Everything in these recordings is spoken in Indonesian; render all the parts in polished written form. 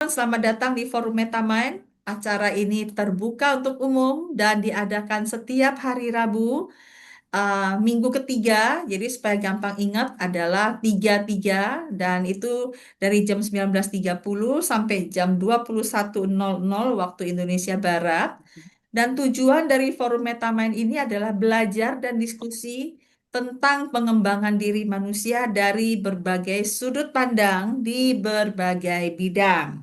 selamat datang di Forum Metamind. Acara ini terbuka untuk umum dan diadakan setiap hari Rabu, minggu ketiga. Jadi supaya gampang ingat adalah 33 dan itu dari jam 19.30 sampai jam 21.00 waktu Indonesia Barat. Dan tujuan dari Forum Metamind ini adalah belajar dan diskusi tentang pengembangan diri manusia dari berbagai sudut pandang di berbagai bidang.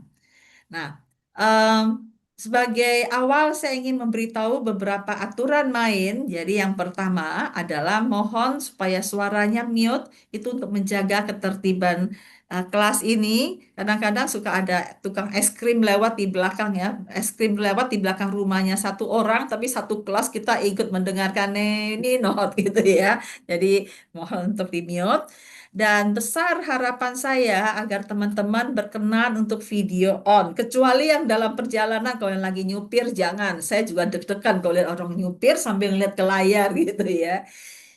Nah, em, sebagai awal saya ingin memberitahu beberapa aturan main. Jadi yang pertama adalah mohon supaya suaranya mute, itu untuk menjaga ketertiban kelas ini. Kadang-kadang suka ada tukang es krim lewat di belakang ya, es krim lewat di belakang rumahnya satu orang, tapi satu kelas kita ikut mendengarkan ini not gitu ya. Jadi mohon untuk di mute. Dan besar harapan saya agar teman-teman berkenan untuk video on. Kecuali yang dalam perjalanan, kalau yang lagi nyupir, jangan. Saya juga deg-degan kalau lihat orang nyupir sambil ngeliat ke layar gitu ya.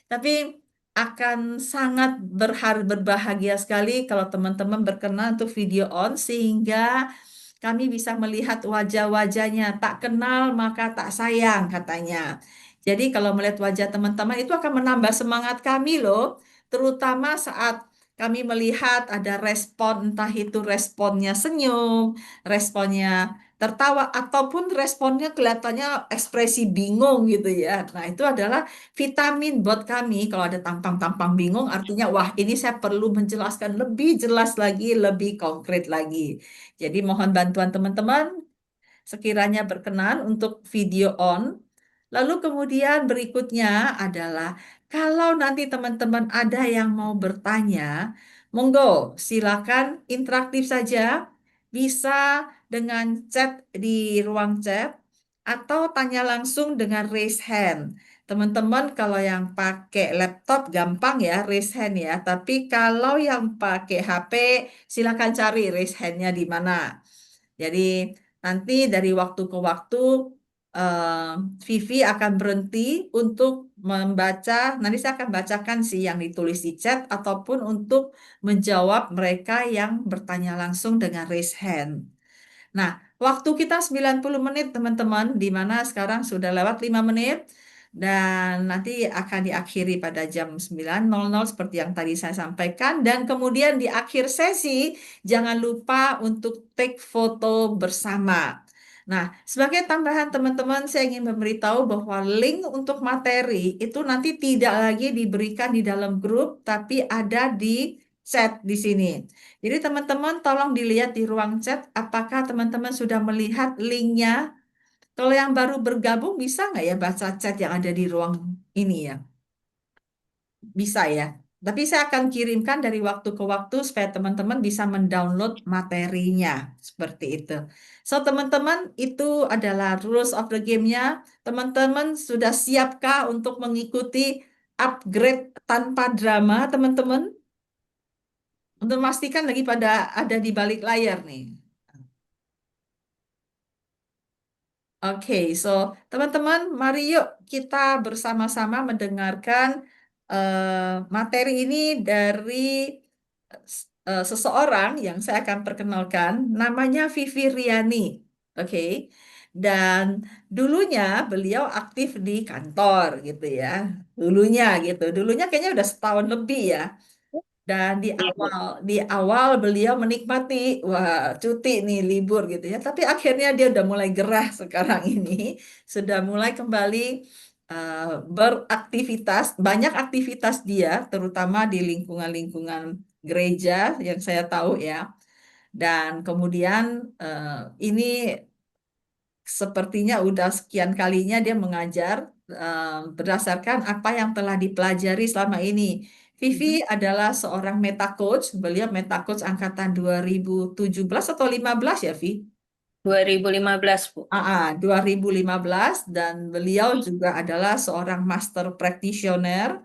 Tapi akan sangat berbahagia sekali kalau teman-teman berkenan untuk video on, sehingga kami bisa melihat wajah-wajahnya. Tak kenal maka tak sayang katanya. Jadi kalau melihat wajah teman-teman itu akan menambah semangat kami loh. Terutama saat kami melihat ada respon, entah itu responnya senyum, responnya tertawa, ataupun responnya kelihatannya ekspresi bingung gitu ya. Nah, itu adalah vitamin buat kami. Kalau ada tampang-tampang bingung, artinya wah ini saya perlu menjelaskan lebih jelas lagi, lebih konkret lagi. Jadi mohon bantuan teman-teman sekiranya berkenan untuk video on. Lalu kemudian berikutnya adalah kalau nanti teman-teman ada yang mau bertanya, monggo silakan interaktif saja, bisa dengan chat di ruang chat atau tanya langsung dengan raise hand. Teman-teman kalau yang pakai laptop gampang ya raise hand ya, tapi kalau yang pakai HP silakan cari raise hand-nya di mana. Jadi nanti dari waktu ke waktu eh, Vivi akan berhenti untuk membaca. Nanti saya akan bacakan sih yang ditulis di chat ataupun untuk menjawab mereka yang bertanya langsung dengan raise hand. Nah, waktu kita 90 menit teman-teman, di mana sekarang sudah lewat 5 menit dan nanti akan diakhiri pada jam 9.00 seperti yang tadi saya sampaikan, dan kemudian di akhir sesi jangan lupa untuk take foto bersama. Nah, sebagai tambahan teman-teman, saya ingin memberitahu bahwa link untuk materi itu nanti tidak lagi diberikan di dalam grup, tapi ada di chat di sini. Jadi teman-teman tolong dilihat di ruang chat apakah teman-teman sudah melihat linknya. Kalau yang baru bergabung bisa nggak ya baca chat yang ada di ruang ini ya? Bisa ya. Tapi saya akan kirimkan dari waktu ke waktu supaya teman-teman bisa mendownload materinya. Seperti itu. So teman-teman itu adalah rules of the game-nya. Teman-teman sudah siapkah untuk mengikuti upgrade tanpa drama teman-teman? Untuk memastikan lagi pada ada di balik layar nih. Oke, so teman-teman, mari yuk kita bersama-sama mendengarkan materi ini dari seseorang yang saya akan perkenalkan, namanya Vivi Riani. Oke, dan dulunya beliau aktif di kantor gitu ya. Dulunya kayaknya udah setahun lebih ya. Dan di awal beliau menikmati, wah cuti nih libur gitu ya. Tapi akhirnya dia udah mulai gerah sekarang ini, sudah mulai kembali eh, beraktivitas. Banyak aktivitas dia, terutama di lingkungan-lingkungan gereja yang saya tahu ya. Dan kemudian eh, ini sepertinya udah sekian kalinya dia mengajar berdasarkan apa yang telah dipelajari selama ini. Vivi adalah seorang meta coach. Beliau meta coach angkatan 2017 atau 15 ya, Vi? 2015, Bu. 2015, dan beliau juga adalah seorang master practitioner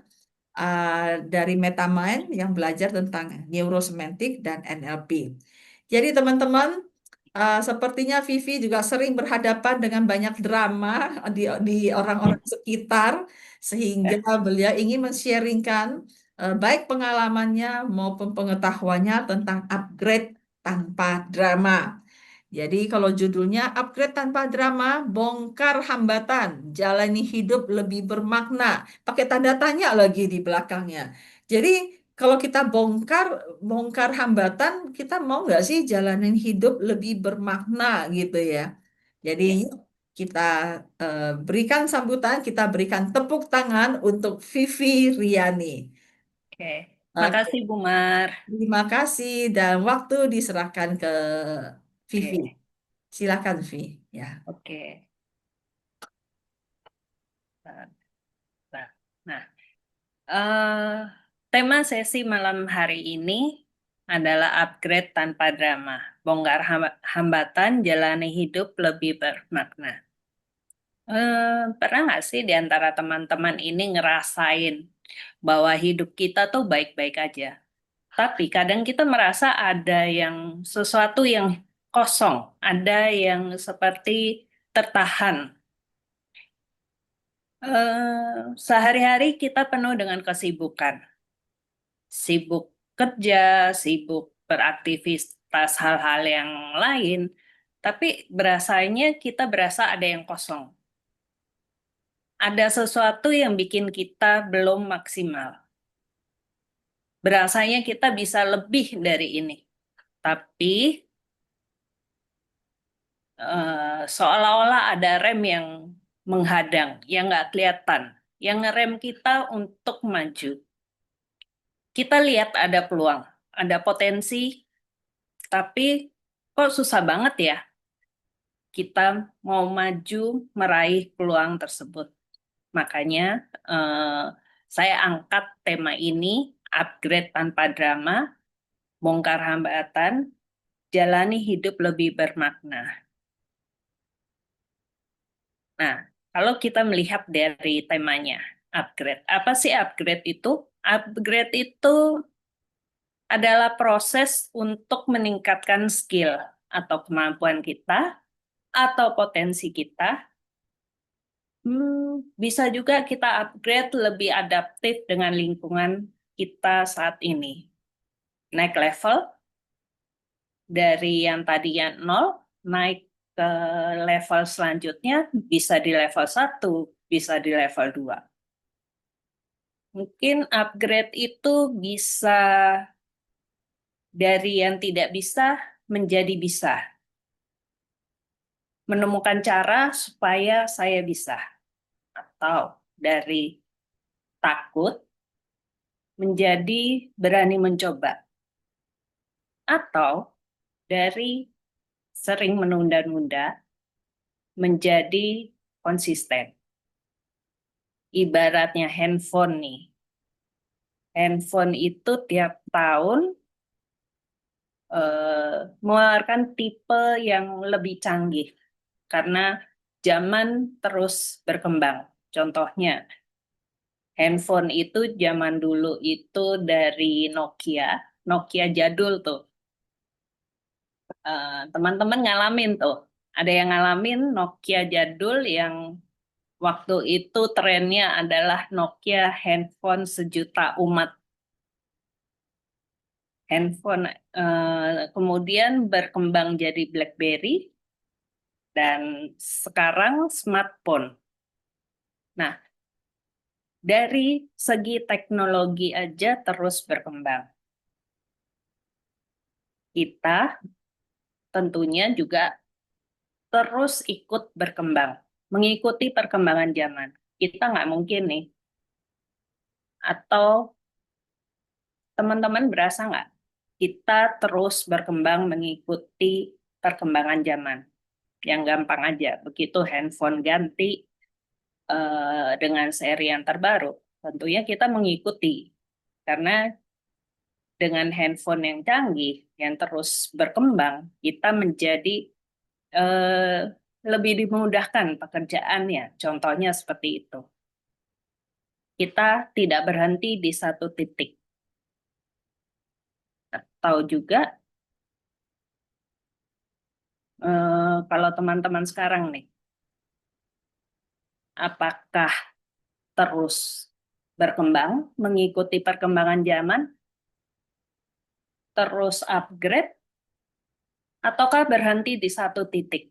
dari MetaMind yang belajar tentang neurosemantik dan NLP. Jadi teman-teman, sepertinya Vivi juga sering berhadapan dengan banyak drama di orang-orang sekitar, sehingga beliau ingin men-sharingkan baik pengalamannya maupun pengetahuannya tentang upgrade tanpa drama. Jadi kalau judulnya Upgrade Tanpa Drama, Bongkar Hambatan, Jalani Hidup Lebih Bermakna. Pakai tanda tanya lagi di belakangnya. Jadi kalau kita bongkar hambatan, kita mau nggak sih jalanin hidup lebih bermakna gitu ya. Jadi Ya, yuk kita berikan sambutan, kita berikan tepuk tangan untuk Vivi Riani. oke. Oke, Makasih Bu Mar. terima kasih dan waktu diserahkan ke Vivi. Oke, Silakan, Vi. Ya. oke. Nah, nah, nah, eh, tema sesi malam hari ini adalah upgrade tanpa drama, bongkar hambatan, jalani hidup lebih bermakna. Pernah nggak sih di antara teman-teman ini ngerasain bahwa hidup kita tuh baik-baik aja? Tapi kadang kita merasa ada yang sesuatu yang kosong, ada yang seperti tertahan. Sehari-hari kita penuh dengan kesibukan, sibuk kerja, sibuk beraktivitas hal-hal yang lain, tapi berasanya kita berasa ada yang kosong. Ada sesuatu yang bikin kita belum maksimal. Berasanya kita bisa lebih dari ini, tapi seolah-olah ada rem yang menghadang, yang nggak kelihatan, yang ngerem kita untuk maju. Kita lihat ada peluang, ada potensi, tapi kok susah banget ya kita mau maju meraih peluang tersebut. Makanya eh, saya angkat tema ini, upgrade tanpa drama, bongkar hambatan, jalani hidup lebih bermakna. Nah, kalau kita melihat dari temanya, upgrade. Apa sih upgrade itu? Upgrade itu adalah proses untuk meningkatkan skill atau kemampuan kita atau potensi kita. Bisa juga kita upgrade lebih adaptif dengan lingkungan kita saat ini. Naik level dari yang tadinya nol, naik ke level selanjutnya, bisa di level 1, bisa di level 2. Mungkin upgrade itu bisa dari yang tidak bisa menjadi bisa. Menemukan cara supaya saya bisa. Atau dari takut menjadi berani mencoba. Atau dari sering menunda-nunda menjadi konsisten. Ibaratnya handphone nih. Handphone itu tiap tahun mengeluarkan tipe yang lebih canggih karena zaman terus berkembang. Contohnya, handphone itu zaman dulu itu dari Nokia, Nokia jadul tuh. Teman-teman ngalamin tuh. Ada yang ngalamin Nokia jadul yang waktu itu trennya adalah Nokia handphone sejuta umat. Handphone kemudian berkembang jadi BlackBerry dan sekarang smartphone. Nah, dari segi teknologi aja terus berkembang. Kita tentunya juga terus ikut berkembang, mengikuti perkembangan zaman. Kita nggak mungkin nih, atau teman-teman berasa nggak? Kita terus berkembang mengikuti perkembangan zaman. Yang gampang aja, begitu handphone ganti dengan seri yang terbaru, tentunya kita mengikuti. Karena dengan handphone yang canggih, yang terus berkembang, kita menjadi eh, lebih dimudahkan pekerjaannya. Contohnya seperti itu. Kita tidak berhenti di satu titik. Tahu juga kalau teman-teman sekarang nih, apakah terus berkembang, mengikuti perkembangan zaman, terus upgrade, ataukah berhenti di satu titik?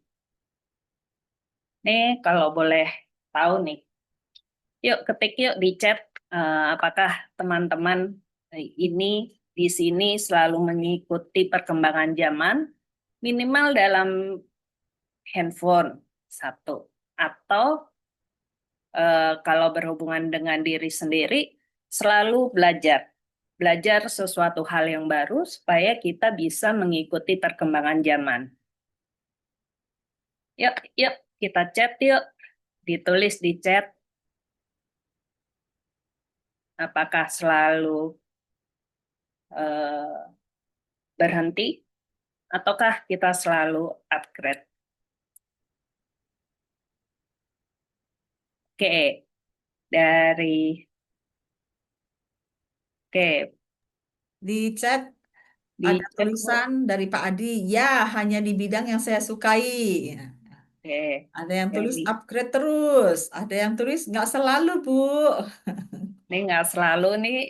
Nih, kalau boleh tahu nih, yuk ketik yuk di chat, apakah teman-teman ini di sini selalu mengikuti perkembangan zaman, minimal dalam handphone satu, atau kalau berhubungan dengan diri sendiri, selalu belajar. Belajar sesuatu hal yang baru supaya kita bisa mengikuti perkembangan zaman. Yuk, yuk, kita chat yuk. Ditulis di chat, apakah selalu eh, berhenti, ataukah kita selalu upgrade. Oke, dari, oke, Di chat di ada chat, Bu. tulisan dari Pak Adi, ya hanya di bidang yang saya sukai. Oke, Ada yang tulis dari, upgrade terus, ada yang tulis nggak selalu, Bu. ini nggak selalu nih,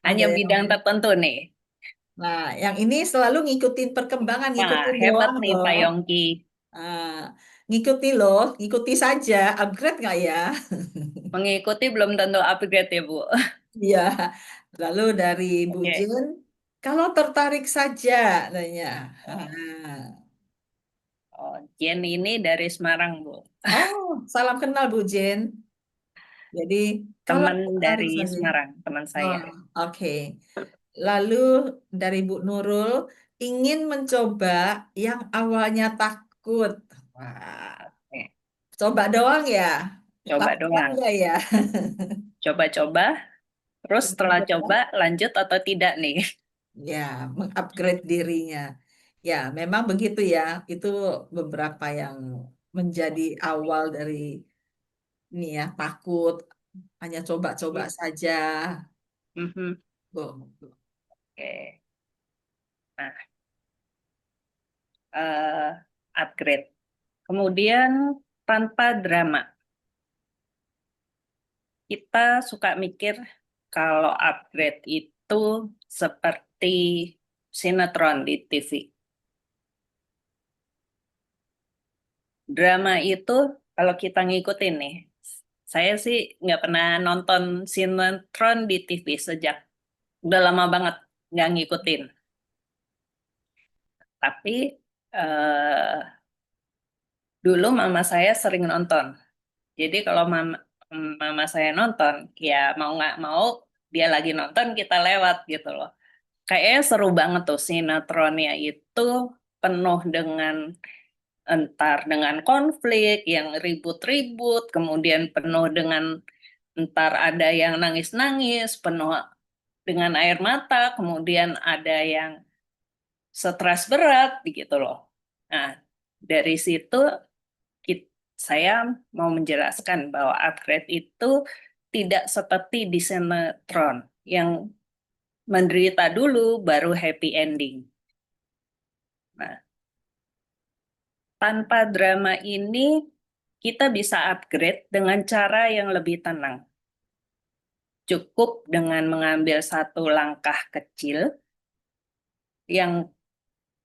Ada hanya yang, bidang tertentu nih. nah, yang ini selalu ngikutin perkembangan, Wah, ngikutin hebat doang nih loh. Pak Yongki. Ah, ngikuti loh, ngikuti saja. Upgrade nggak ya? Mengikuti belum tentu upgrade ya, Bu. Iya. Lalu dari Bu Oke. Jen, kalau tertarik saja, nanya. Oh, Ah. oh, Jen ini dari Semarang, Bu. Oh, salam kenal Bu Jen. Jadi kalau Teman tertarik dari saja. Semarang, teman Oh, saya. oke. Lalu dari Bu Nurul, ingin mencoba yang awalnya takut. Wah, Oke. coba doang ya. Coba Lakukan doang. nggak ya? Coba-coba. Terus setelah Coba-coba. coba, lanjut atau tidak nih? Ya, mengupgrade dirinya. Ya, memang begitu ya. Itu beberapa yang menjadi awal dari ini ya, takut. Hanya coba-coba saja. Mhm. Bu. Oke. Nah, eh, upgrade. Kemudian tanpa drama. Kita suka mikir kalau upgrade itu seperti sinetron di TV. Drama itu kalau kita ngikutin nih, saya sih nggak pernah nonton sinetron di TV sejak udah lama banget nggak ngikutin. Tapi eh, dulu mama saya sering nonton. Jadi kalau mama saya nonton, ya mau nggak mau dia lagi nonton kita lewat gitu loh. Kayaknya seru banget tuh sinetronnya itu penuh dengan entar dengan konflik yang ribut-ribut, kemudian penuh dengan entar ada yang nangis-nangis, penuh dengan air mata, kemudian ada yang stres berat gitu loh. Nah, dari situ saya mau menjelaskan bahwa upgrade itu tidak seperti di sinetron yang menderita dulu baru happy ending. Nah, tanpa drama ini kita bisa upgrade dengan cara yang lebih tenang. Cukup dengan mengambil satu langkah kecil yang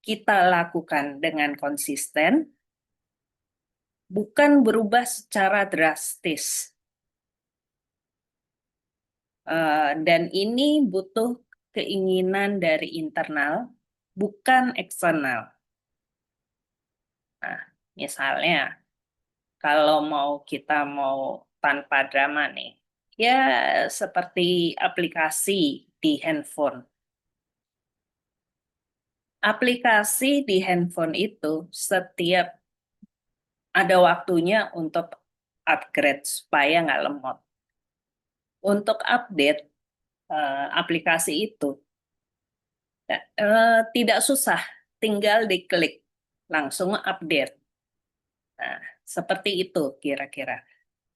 kita lakukan dengan konsisten, bukan berubah secara drastis. Dan ini butuh keinginan dari internal, bukan eksternal. Nah, misalnya, kalau kita mau tanpa drama nih, ya seperti aplikasi di handphone. Aplikasi di handphone itu setiap ada waktunya untuk upgrade supaya nggak lemot. Untuk update aplikasi itu tidak susah, tinggal diklik langsung update. Nah, seperti itu kira-kira.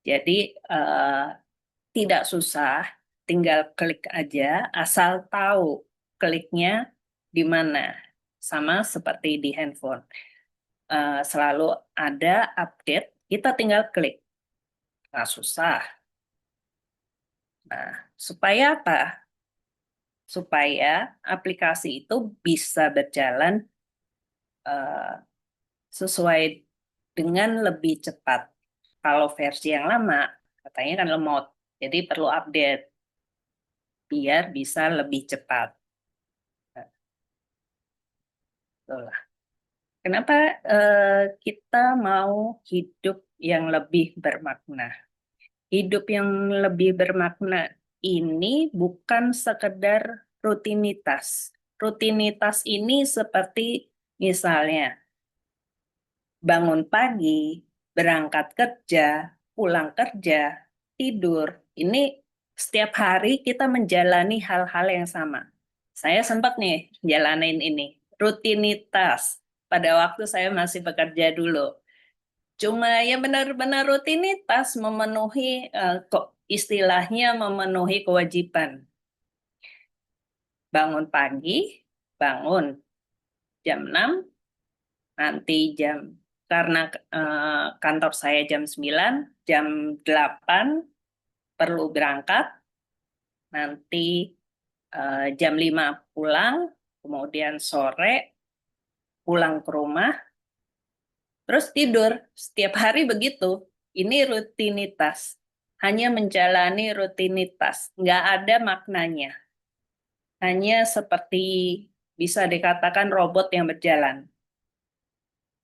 Jadi eh, tidak susah, tinggal klik aja, asal tahu kliknya di mana. Sama seperti di handphone. Selalu ada update, kita tinggal klik. Nggak susah. Nah, supaya apa? Supaya aplikasi itu bisa berjalan eh, sesuai dengan lebih cepat. Kalau versi yang lama, katanya kan lemot, jadi perlu update biar bisa lebih cepat. Nah, itulah. Kenapa kita mau hidup yang lebih bermakna? Hidup yang lebih bermakna ini bukan sekedar rutinitas. Rutinitas ini seperti misalnya bangun pagi, berangkat kerja, pulang kerja, tidur. Ini setiap hari kita menjalani hal-hal yang sama. Saya sempat nih jalanin ini, rutinitas pada waktu saya masih bekerja dulu. Cuma ya benar-benar rutinitas memenuhi kok istilahnya memenuhi kewajiban. Bangun pagi, bangun jam 6, nanti karena kantor saya jam 9, jam 8 perlu berangkat, nanti jam 5 pulang, kemudian sore pulang ke rumah, terus tidur. Setiap hari begitu. Ini rutinitas. Hanya menjalani rutinitas. Nggak ada maknanya. Hanya seperti bisa dikatakan robot yang berjalan.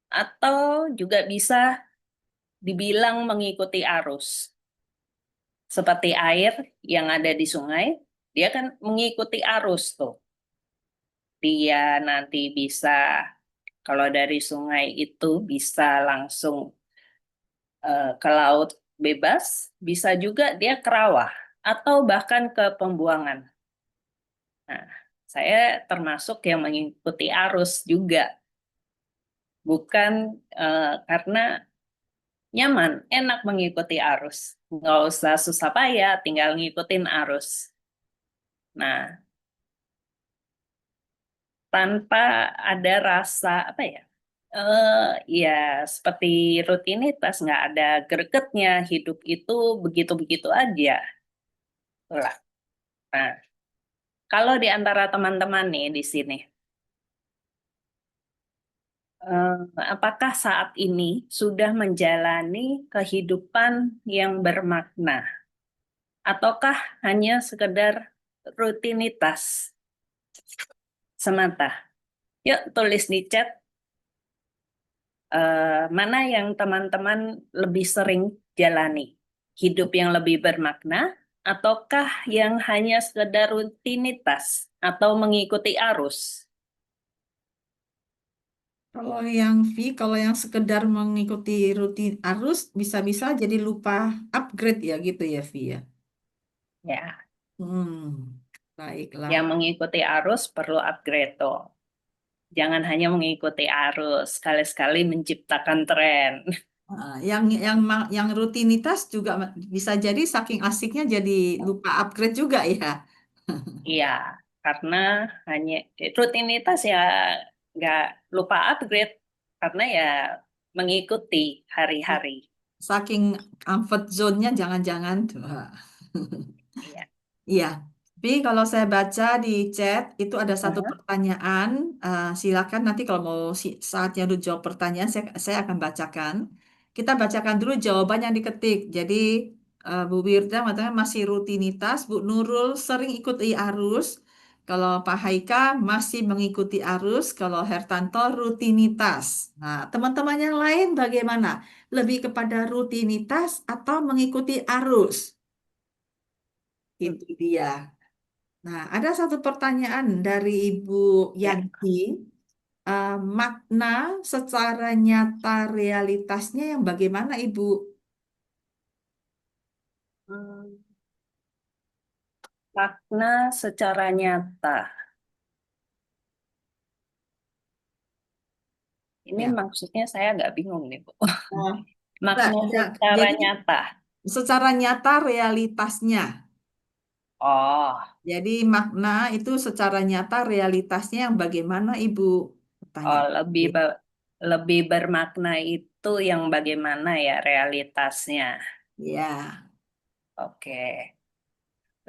Atau juga bisa dibilang mengikuti arus. Seperti air yang ada di sungai, dia kan mengikuti arus tuh. Dia nanti bisa, kalau dari sungai itu bisa langsung ke laut bebas, bisa juga dia ke rawa atau bahkan ke pembuangan. Nah, saya termasuk yang mengikuti arus juga, bukan karena nyaman, enak mengikuti arus. Nggak usah susah payah, tinggal ngikutin arus. Nah, tanpa ada rasa apa ya? Ya seperti rutinitas, nggak ada gregetnya, hidup itu begitu-begitu aja. Itulah. Nah, kalau di antara teman-teman nih di sini, eh, apakah saat ini sudah menjalani kehidupan yang bermakna, ataukah hanya sekedar rutinitas semata? Yuk tulis di chat mana yang teman-teman lebih sering jalani, hidup yang lebih bermakna, ataukah yang hanya sekedar rutinitas atau mengikuti arus? Kalau yang sekedar mengikuti rutin arus bisa-bisa jadi lupa upgrade ya gitu ya, Vi ya. Ya, Baiklah. yang mengikuti arus perlu upgrade tuh. Jangan hanya mengikuti arus, sekali-sekali menciptakan tren. Yang rutinitas juga bisa jadi saking asiknya jadi lupa upgrade juga ya. Iya, karena hanya rutinitas ya nggak lupa upgrade, karena ya mengikuti hari-hari. Saking comfort zone-nya jangan-jangan tuh. Iya. Iya, tapi kalau saya baca di chat itu ada satu Aha. pertanyaan. Silakan nanti kalau mau saatnya untuk jawab pertanyaan, saya akan bacakan. Kita bacakan dulu jawaban yang diketik. Jadi Bu Wirda mengatakan masih rutinitas, Bu Nurul sering ikuti arus. Kalau Pak Haika masih mengikuti arus, kalau Hertanto rutinitas. Nah, teman-teman yang lain bagaimana? Lebih kepada rutinitas atau mengikuti arus? Hmm. Itu dia. Nah, ada satu pertanyaan dari Ibu Ya. Yanti. Makna secara nyata realitasnya yang bagaimana, Ibu? Hmm, Makna secara nyata. Ini Ya. maksudnya saya agak bingung nih, Bu. Oh, enggak, Makna ya. secara Jadi nyata. secara nyata realitasnya. Oh, Jadi makna itu secara nyata realitasnya yang bagaimana, Ibu? oh Pertanyaan. lebih bermakna itu yang bagaimana ya realitasnya. Ya. Oke.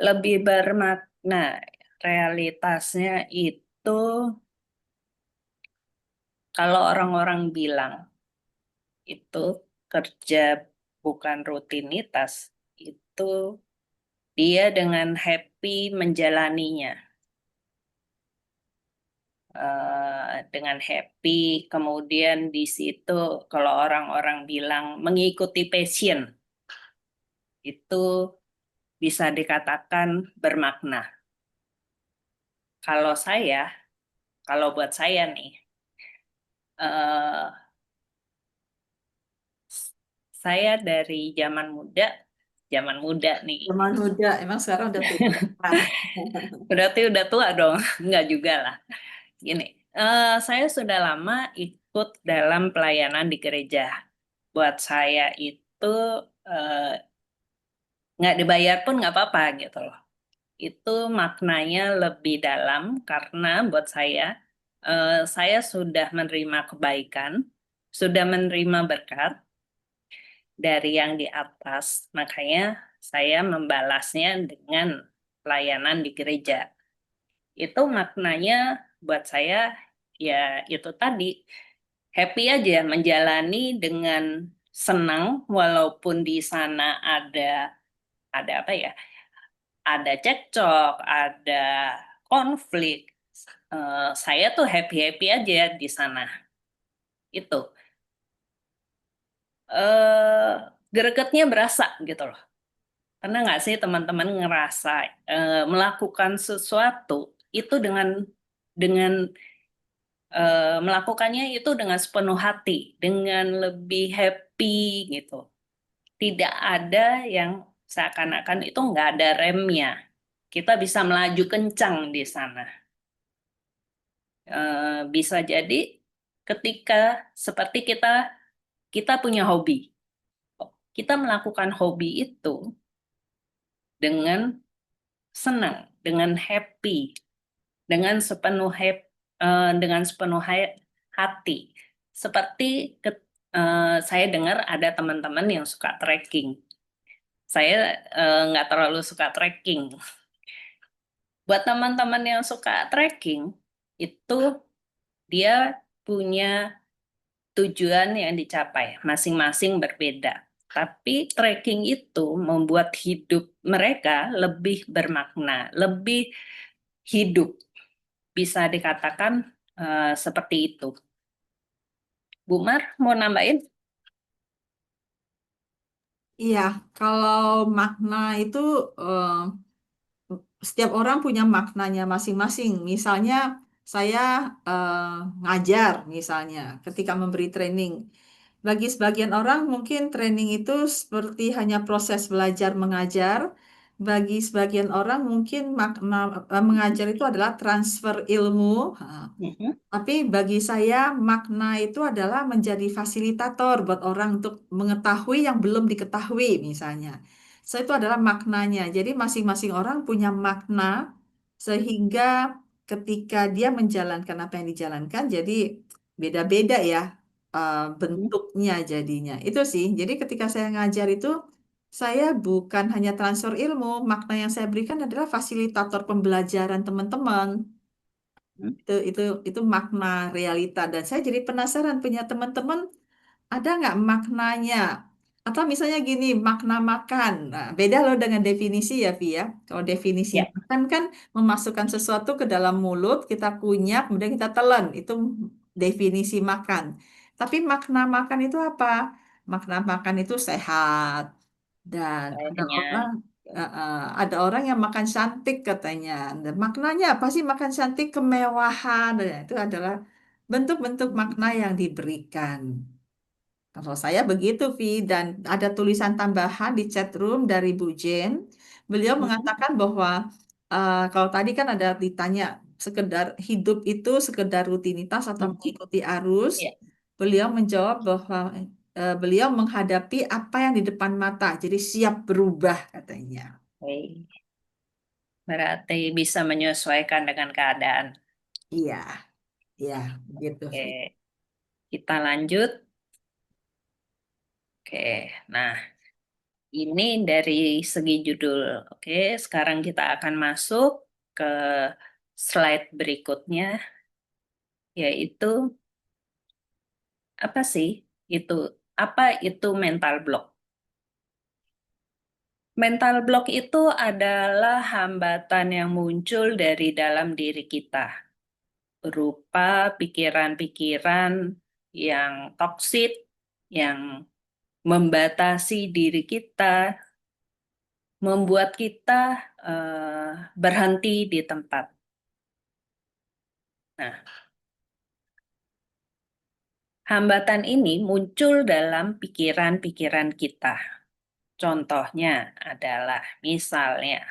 Lebih bermakna realitasnya itu Kalau orang-orang bilang itu kerja bukan rutinitas, itu dia dengan happy menjalaninya. Dengan happy, kemudian di situ kalau orang-orang bilang mengikuti passion, itu bisa dikatakan bermakna. Kalau saya, kalau buat saya nih, eh, saya dari zaman muda nih, Zaman muda, emang sekarang udah tua. berarti udah tua dong, nggak juga lah. Gini, saya sudah lama ikut dalam pelayanan di gereja. Buat saya itu eh, nggak dibayar pun nggak apa-apa gitu loh. Itu maknanya lebih dalam karena buat saya sudah menerima kebaikan, sudah menerima berkat dari yang di atas, makanya saya membalasnya dengan pelayanan di gereja. Itu maknanya buat saya ya itu tadi, happy aja menjalani dengan senang walaupun di sana ada apa ya? Ada cekcok, ada konflik. Saya tuh happy-happy aja di sana. Itu eh gregetnya berasa gitu loh. Pernah nggak sih teman-teman ngerasa melakukan sesuatu itu dengan melakukannya itu dengan sepenuh hati, dengan lebih happy gitu. Tidak ada yang seakan-akan itu nggak ada remnya. Kita bisa melaju kencang di sana. Bisa jadi ketika seperti kita punya hobi, kita melakukan hobi itu dengan senang, dengan happy, dengan sepenuh hati. Seperti saya dengar ada teman-teman yang suka trekking. Saya nggak terlalu suka trekking. Buat teman-teman yang suka trekking, itu dia punya tujuan yang dicapai, masing-masing berbeda. Tapi trekking itu membuat hidup mereka lebih bermakna, lebih hidup. Bisa dikatakan seperti itu. Bu Mar, mau nambahin? Iya, kalau makna itu eh, setiap orang punya maknanya masing-masing. Misalnya saya ngajar, misalnya ketika memberi training. Bagi sebagian orang mungkin training itu seperti hanya proses belajar mengajar. Bagi sebagian orang mungkin makna mengajar itu adalah transfer ilmu. Mhm. Tapi bagi saya makna itu adalah menjadi fasilitator buat orang untuk mengetahui yang belum diketahui misalnya. So itu adalah maknanya. Jadi masing-masing orang punya makna sehingga ketika dia menjalankan apa yang dijalankan jadi beda-beda ya bentuknya jadinya. Itu sih. Jadi ketika saya ngajar itu saya bukan hanya transfer ilmu, makna yang saya berikan adalah fasilitator pembelajaran teman-teman. Itu makna realita dan saya jadi penasaran punya teman-teman ada nggak maknanya atau misalnya gini makna makan. Nah, beda loh dengan definisi ya Vi ya. Kalau definisi Ya. makan kan memasukkan sesuatu ke dalam mulut kita kunyah kemudian kita telan itu definisi makan, tapi makna makan itu apa? Makna makan itu sehat dan Kayaknya. ada orang yang makan cantik katanya. Dan maknanya apa sih makan cantik? Kemewahan. Dan itu adalah bentuk-bentuk makna yang diberikan. Kalau saya begitu, Vi. Dan ada tulisan tambahan di chat room dari Bu Jen. Beliau Mhm. mengatakan bahwa kalau tadi kan ada ditanya sekedar hidup itu sekedar rutinitas atau Mhm. mengikuti arus. Ya. Beliau menjawab bahwa beliau menghadapi apa yang di depan mata, jadi siap berubah katanya. Oke. Berarti bisa menyesuaikan dengan keadaan. Iya, iya, gitu, Vi. Oke, kita lanjut. Oke, nah ini dari segi judul. Oke, sekarang kita akan masuk ke slide berikutnya, yaitu Apa sih itu? Apa itu mental block? Mental block itu adalah hambatan yang muncul dari dalam diri kita, berupa pikiran-pikiran yang toksik, yang membatasi diri kita, membuat kita berhenti di tempat. Nah, hambatan ini muncul dalam pikiran-pikiran kita. Contohnya adalah misalnya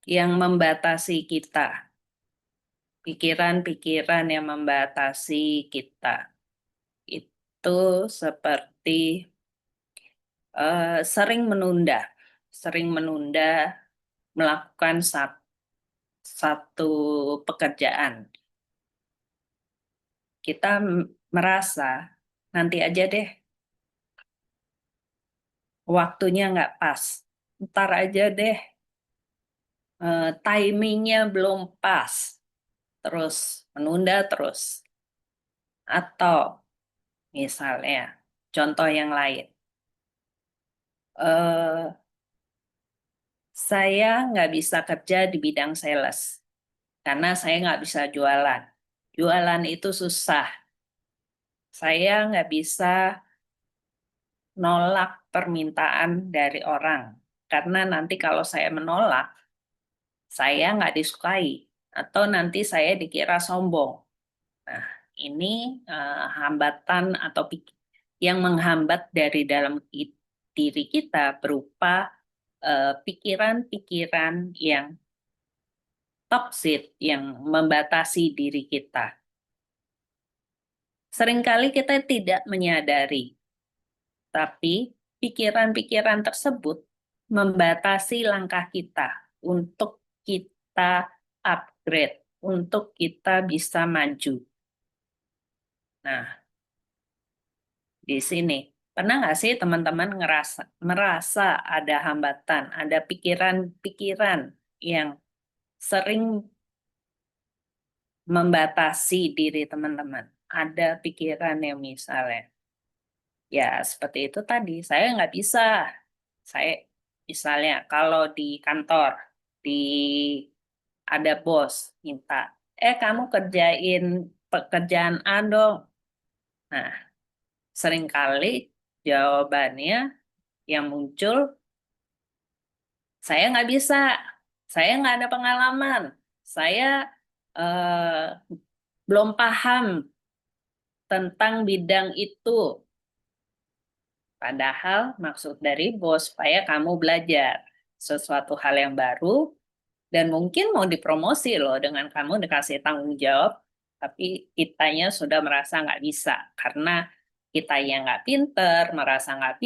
yang membatasi kita, pikiran-pikiran yang membatasi kita itu seperti sering menunda melakukan satu pekerjaan. Kita merasa nanti aja deh, waktunya nggak pas, ntar aja deh, timingnya belum pas, terus menunda terus. Atau misalnya, contoh yang lain, eh, saya nggak bisa kerja di bidang sales karena saya nggak bisa jualan. Jualan itu susah. Saya nggak bisa nolak permintaan dari orang karena nanti kalau saya menolak, saya nggak disukai atau nanti saya dikira sombong. Nah, ini hambatan atau yang menghambat dari dalam diri kita berupa pikiran-pikiran yang toksik, yang membatasi diri kita. Seringkali kita tidak menyadari, tapi pikiran-pikiran tersebut membatasi langkah kita untuk kita upgrade, untuk kita bisa maju. Nah, di sini. Pernah nggak sih teman-teman merasa ada hambatan, ada pikiran-pikiran yang sering membatasi diri teman-teman? Ada pikiran yang misalnya, ya seperti itu tadi, saya nggak bisa. Saya misalnya kalau di kantor, di ada bos minta, kamu kerjain pekerjaan A dong. Nah, seringkali jawabannya yang muncul, saya nggak bisa, saya nggak ada pengalaman, saya eh, belum paham tentang bidang itu. Padahal maksud dari bos supaya kamu belajar sesuatu hal yang baru dan mungkin mau dipromosi loh dengan kamu dikasih tanggung jawab, tapi kitanya sudah merasa nggak bisa karena kita yang nggak pinter, merasa nggak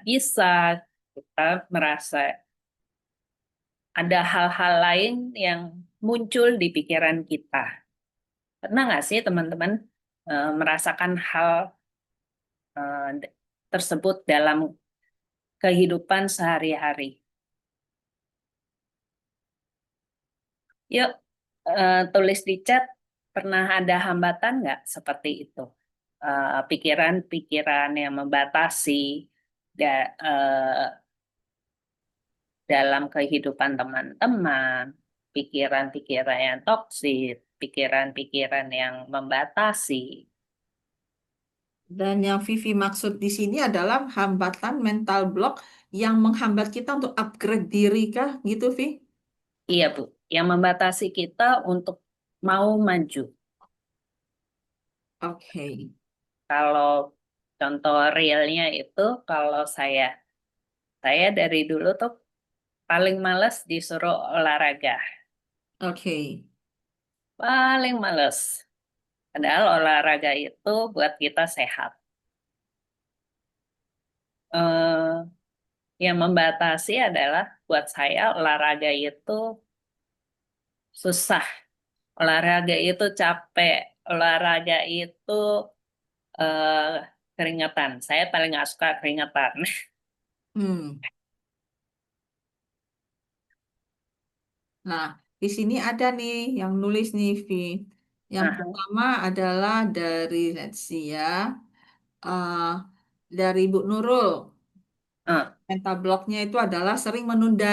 bisa, kita merasa ada hal-hal lain yang muncul di pikiran kita. Pernah nggak sih teman-teman merasakan hal eh, tersebut dalam kehidupan sehari-hari? Yuk, tulis di chat, pernah ada hambatan nggak seperti itu? Pikiran-pikiran yang membatasi dalam kehidupan teman-teman, pikiran-pikiran yang toksik, pikiran-pikiran yang membatasi. Dan yang Vivi maksud di sini adalah hambatan mental block yang menghambat kita untuk upgrade diri kah gitu, Vi? Iya, Bu, yang membatasi kita untuk mau maju. Oke. Kalau contoh realnya itu, kalau saya dari dulu tuh paling males disuruh olahraga. Oke. Paling males. Padahal olahraga itu buat kita sehat. Eh, yang membatasi adalah buat saya olahraga itu susah. Olahraga itu capek. Olahraga itu eh, keringetan. Saya paling nggak suka keringetan. Hmm. Nah, di sini ada nih yang nulis nih, Vi. Yang Aha. pertama adalah dari, let's see ya, uh, dari Bu Nurul. Ah, Mental blocknya itu adalah sering menunda.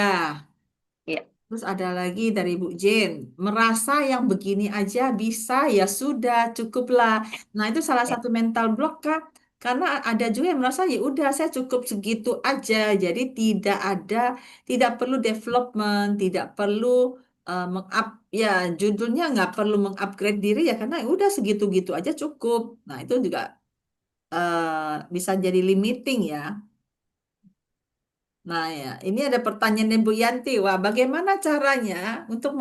ya, Terus ada lagi dari Bu Jane, merasa yang begini aja bisa, ya sudah, cukuplah. Nah, itu salah ya, satu mental block, Kak. Karena ada juga yang merasa ya udah saya cukup segitu aja. Jadi tidak perlu development, tidak perlu meng-up, ya judulnya nggak perlu mengupgrade diri ya karena ya udah segitu-gitu aja cukup. Nah, itu juga bisa jadi limiting ya. Nah ya, ini ada pertanyaan dari Bu Yanti. Wah, bagaimana cara untuk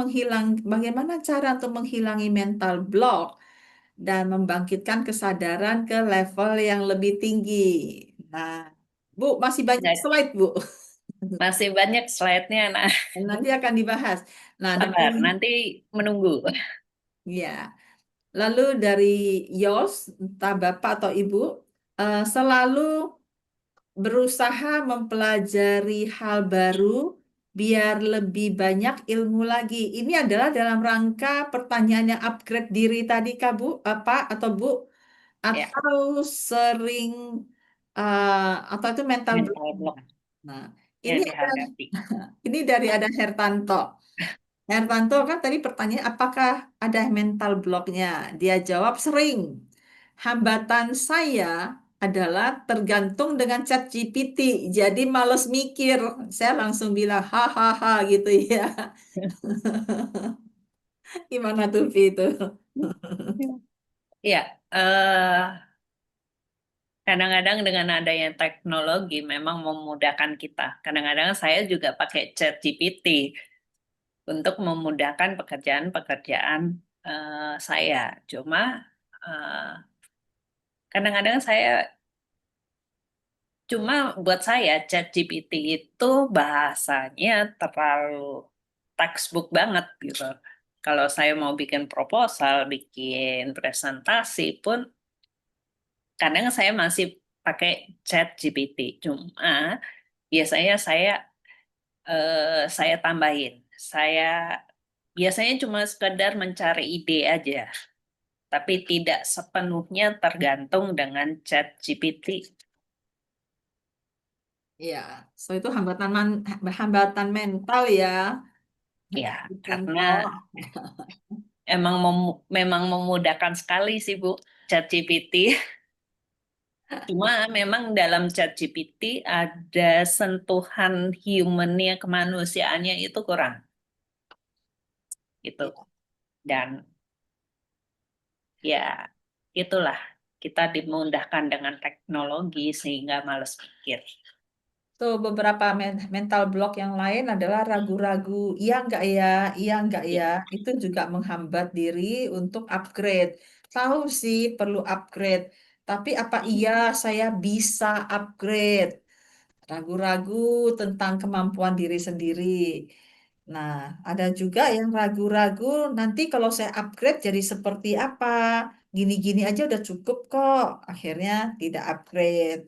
menghilangi mental block dan membangkitkan kesadaran ke level yang lebih tinggi? Nah, Bu, masih banyak ya. slide, Bu. Masih banyak slide-nya. Nah, Nanti akan dibahas. Nah, ada sabar, nanti menunggu. ya. Lalu dari Yos, entah Bapak atau Ibu, selalu berusaha mempelajari hal baru biar lebih banyak ilmu lagi. Ini adalah dalam rangka pertanyaan yang upgrade diri tadi, Kak Bu, apa atau Bu, Ya, atau sering atau itu mental block. mental block Nah, ini yang ada dihadapi. ini dari ada Hertanto. Hertanto kan tadi pertanyaan apakah ada mental blocknya? Dia jawab sering. Hambatan saya adalah tergantung dengan ChatGPT. Jadi males mikir. Saya langsung bilang hahaha gitu ya. Gimana tuh Vi itu? Ya, kadang-kadang dengan adanya teknologi memang memudahkan kita. Kadang-kadang saya juga pakai ChatGPT untuk memudahkan pekerjaan-pekerjaan saya. Cuma eh, kadang-kadang buat saya ChatGPT itu bahasanya terlalu textbook banget gitu. Kalau saya mau bikin proposal, bikin presentasi pun kadang saya masih pakai ChatGPT. Cuma biasanya saya tambahin. Saya biasanya cuma sekedar mencari ide aja, tapi tidak sepenuhnya tergantung dengan ChatGPT. Ya, so itu hambatan mental ya. Ya, karena Contoh. memang memudahkan sekali sih Bu ChatGPT. Cuma memang dalam ChatGPT ada sentuhan humannya, kemanusiaannya itu kurang gitu. Ya. Dan ya itulah, kita dimudahkan dengan teknologi sehingga males pikir. So, beberapa mental block yang lain adalah ragu-ragu, iya nggak ya, iya nggak ya, itu juga menghambat diri untuk upgrade. Tahu sih perlu upgrade, tapi apa iya saya bisa upgrade? Ragu-ragu tentang kemampuan diri sendiri. Nah, ada juga yang ragu-ragu, nanti kalau saya upgrade jadi seperti apa? Gini-gini aja udah cukup kok. Akhirnya tidak upgrade.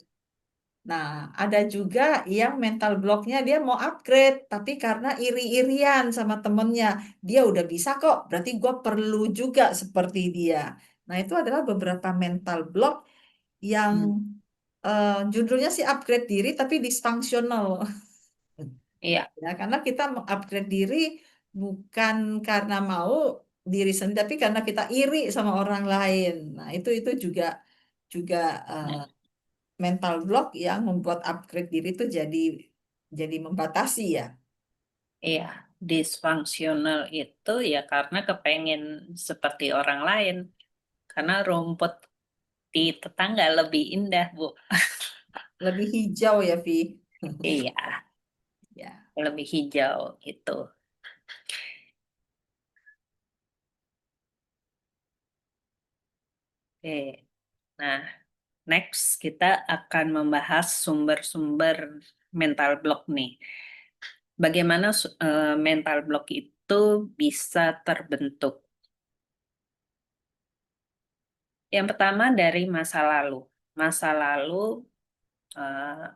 Nah, ada juga yang mental blocknya dia mau upgrade, tapi karena iri-irian sama temennya, dia udah bisa kok, berarti gue perlu juga seperti dia. Nah, itu adalah beberapa mental block yang Hmm, judulnya sih upgrade diri, tapi dysfunctional. iya, Ya, karena kita mengupgrade diri bukan karena mau diri sendiri, tapi karena kita iri sama orang lain. Nah, itu juga eh, nah, mental block yang membuat upgrade diri itu jadi membatasi ya. iya. Dysfunctional itu ya karena kepengen seperti orang lain. Karena rumput di tetangga lebih indah, Bu. Lebih hijau ya, Vi. Iya, Ya. lebih hijau gitu. Oke, nah next kita akan membahas sumber-sumber mental block nih. Bagaimana mental block itu bisa terbentuk? Yang pertama dari masa lalu. Masa lalu, eh,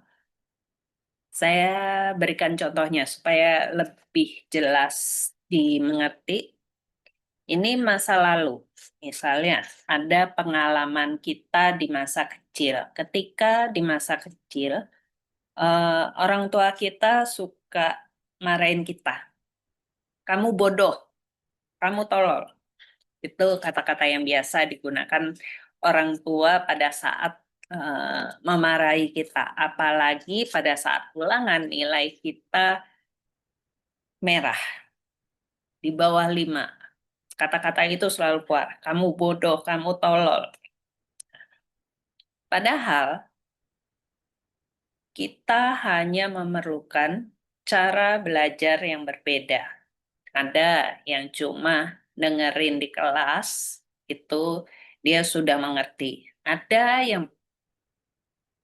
saya berikan contohnya supaya lebih jelas dimengerti. Ini masa lalu. Misalnya, ada pengalaman kita di masa kecil. Ketika di masa kecil, orang tua kita suka marahin kita. Kamu bodoh, kamu tolol. Itu kata-kata yang biasa digunakan orang tua pada saat memarahi kita. Apalagi pada saat ulangan nilai kita merah, di bawah 5. Kata-kata itu selalu keluar. Kamu bodoh, kamu tolol. Padahal kita hanya memerlukan cara belajar yang berbeda. Ada yang cuma dengerin di kelas, itu dia sudah mengerti. Ada yang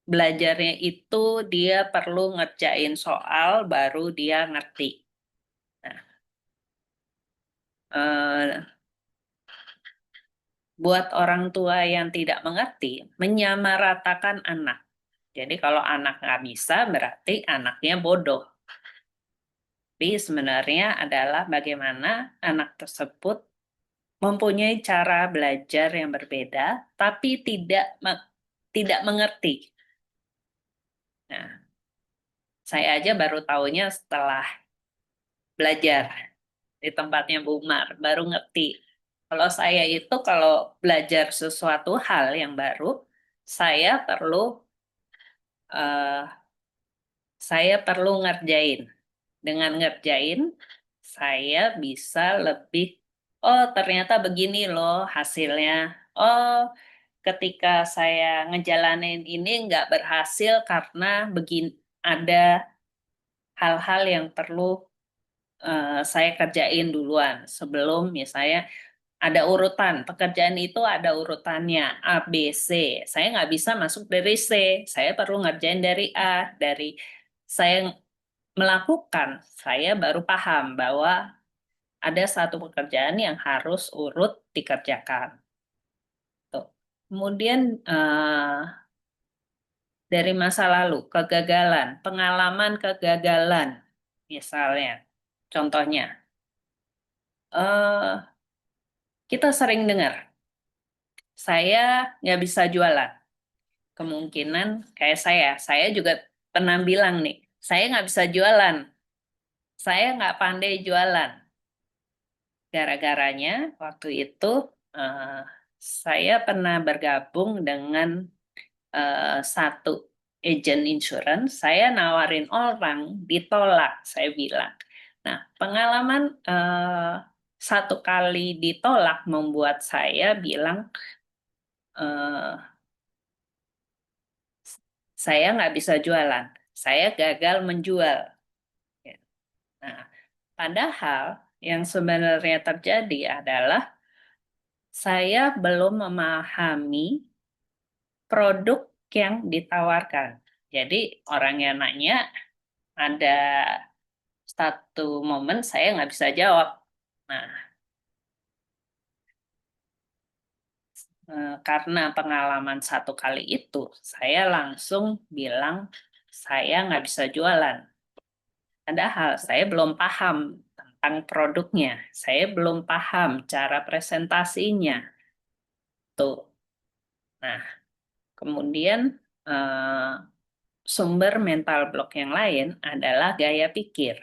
belajarnya itu dia perlu ngerjain soal baru dia ngerti. Nah, buat orang tua yang tidak mengerti, menyamaratakan anak. Jadi kalau anak nggak bisa, berarti anaknya bodoh. Tapi sebenarnya adalah bagaimana anak tersebut mempunyai cara belajar yang berbeda, tapi tidak mengerti. Nah, saya aja baru tahunya setelah belajar di tempatnya Bu Umar, baru ngerti. Kalau saya itu kalau belajar sesuatu hal yang baru, saya perlu eh, saya perlu ngerjain. Dengan ngerjain, saya bisa lebih, oh ternyata begini loh hasilnya. Oh, ketika saya ngejalanin ini nggak berhasil karena begini, ada hal-hal yang perlu saya kerjain duluan sebelum misalnya ada urutan pekerjaan itu ada urutannya A, B, C. Saya nggak bisa masuk dari C. Saya perlu ngerjain dari A. Dari saya melakukan, saya baru paham bahwa ada satu pekerjaan yang harus urut dikerjakan. Tuh. Kemudian dari masa lalu, kegagalan, pengalaman kegagalan, misalnya, contohnya, eh kita sering dengar, saya nggak bisa jualan. Kemungkinan kayak saya juga pernah bilang nih, saya nggak bisa jualan, saya nggak pandai jualan. Gara-garanya waktu itu eh, saya pernah bergabung dengan satu agent insurance, saya nawarin orang, ditolak, saya bilang. Nah, pengalaman satu kali ditolak membuat saya bilang, eh, saya nggak bisa jualan, saya gagal menjual. Nah, padahal yang sebenarnya terjadi adalah saya belum memahami produk yang ditawarkan. Jadi orang yang nanya ada satu momen saya nggak bisa jawab. Nah, karena pengalaman satu kali itu, saya langsung bilang saya nggak bisa jualan. Padahal saya belum paham tentang produknya, saya belum paham cara presentasinya. Tuh. Nah, kemudian eh, sumber mental block yang lain adalah gaya pikir.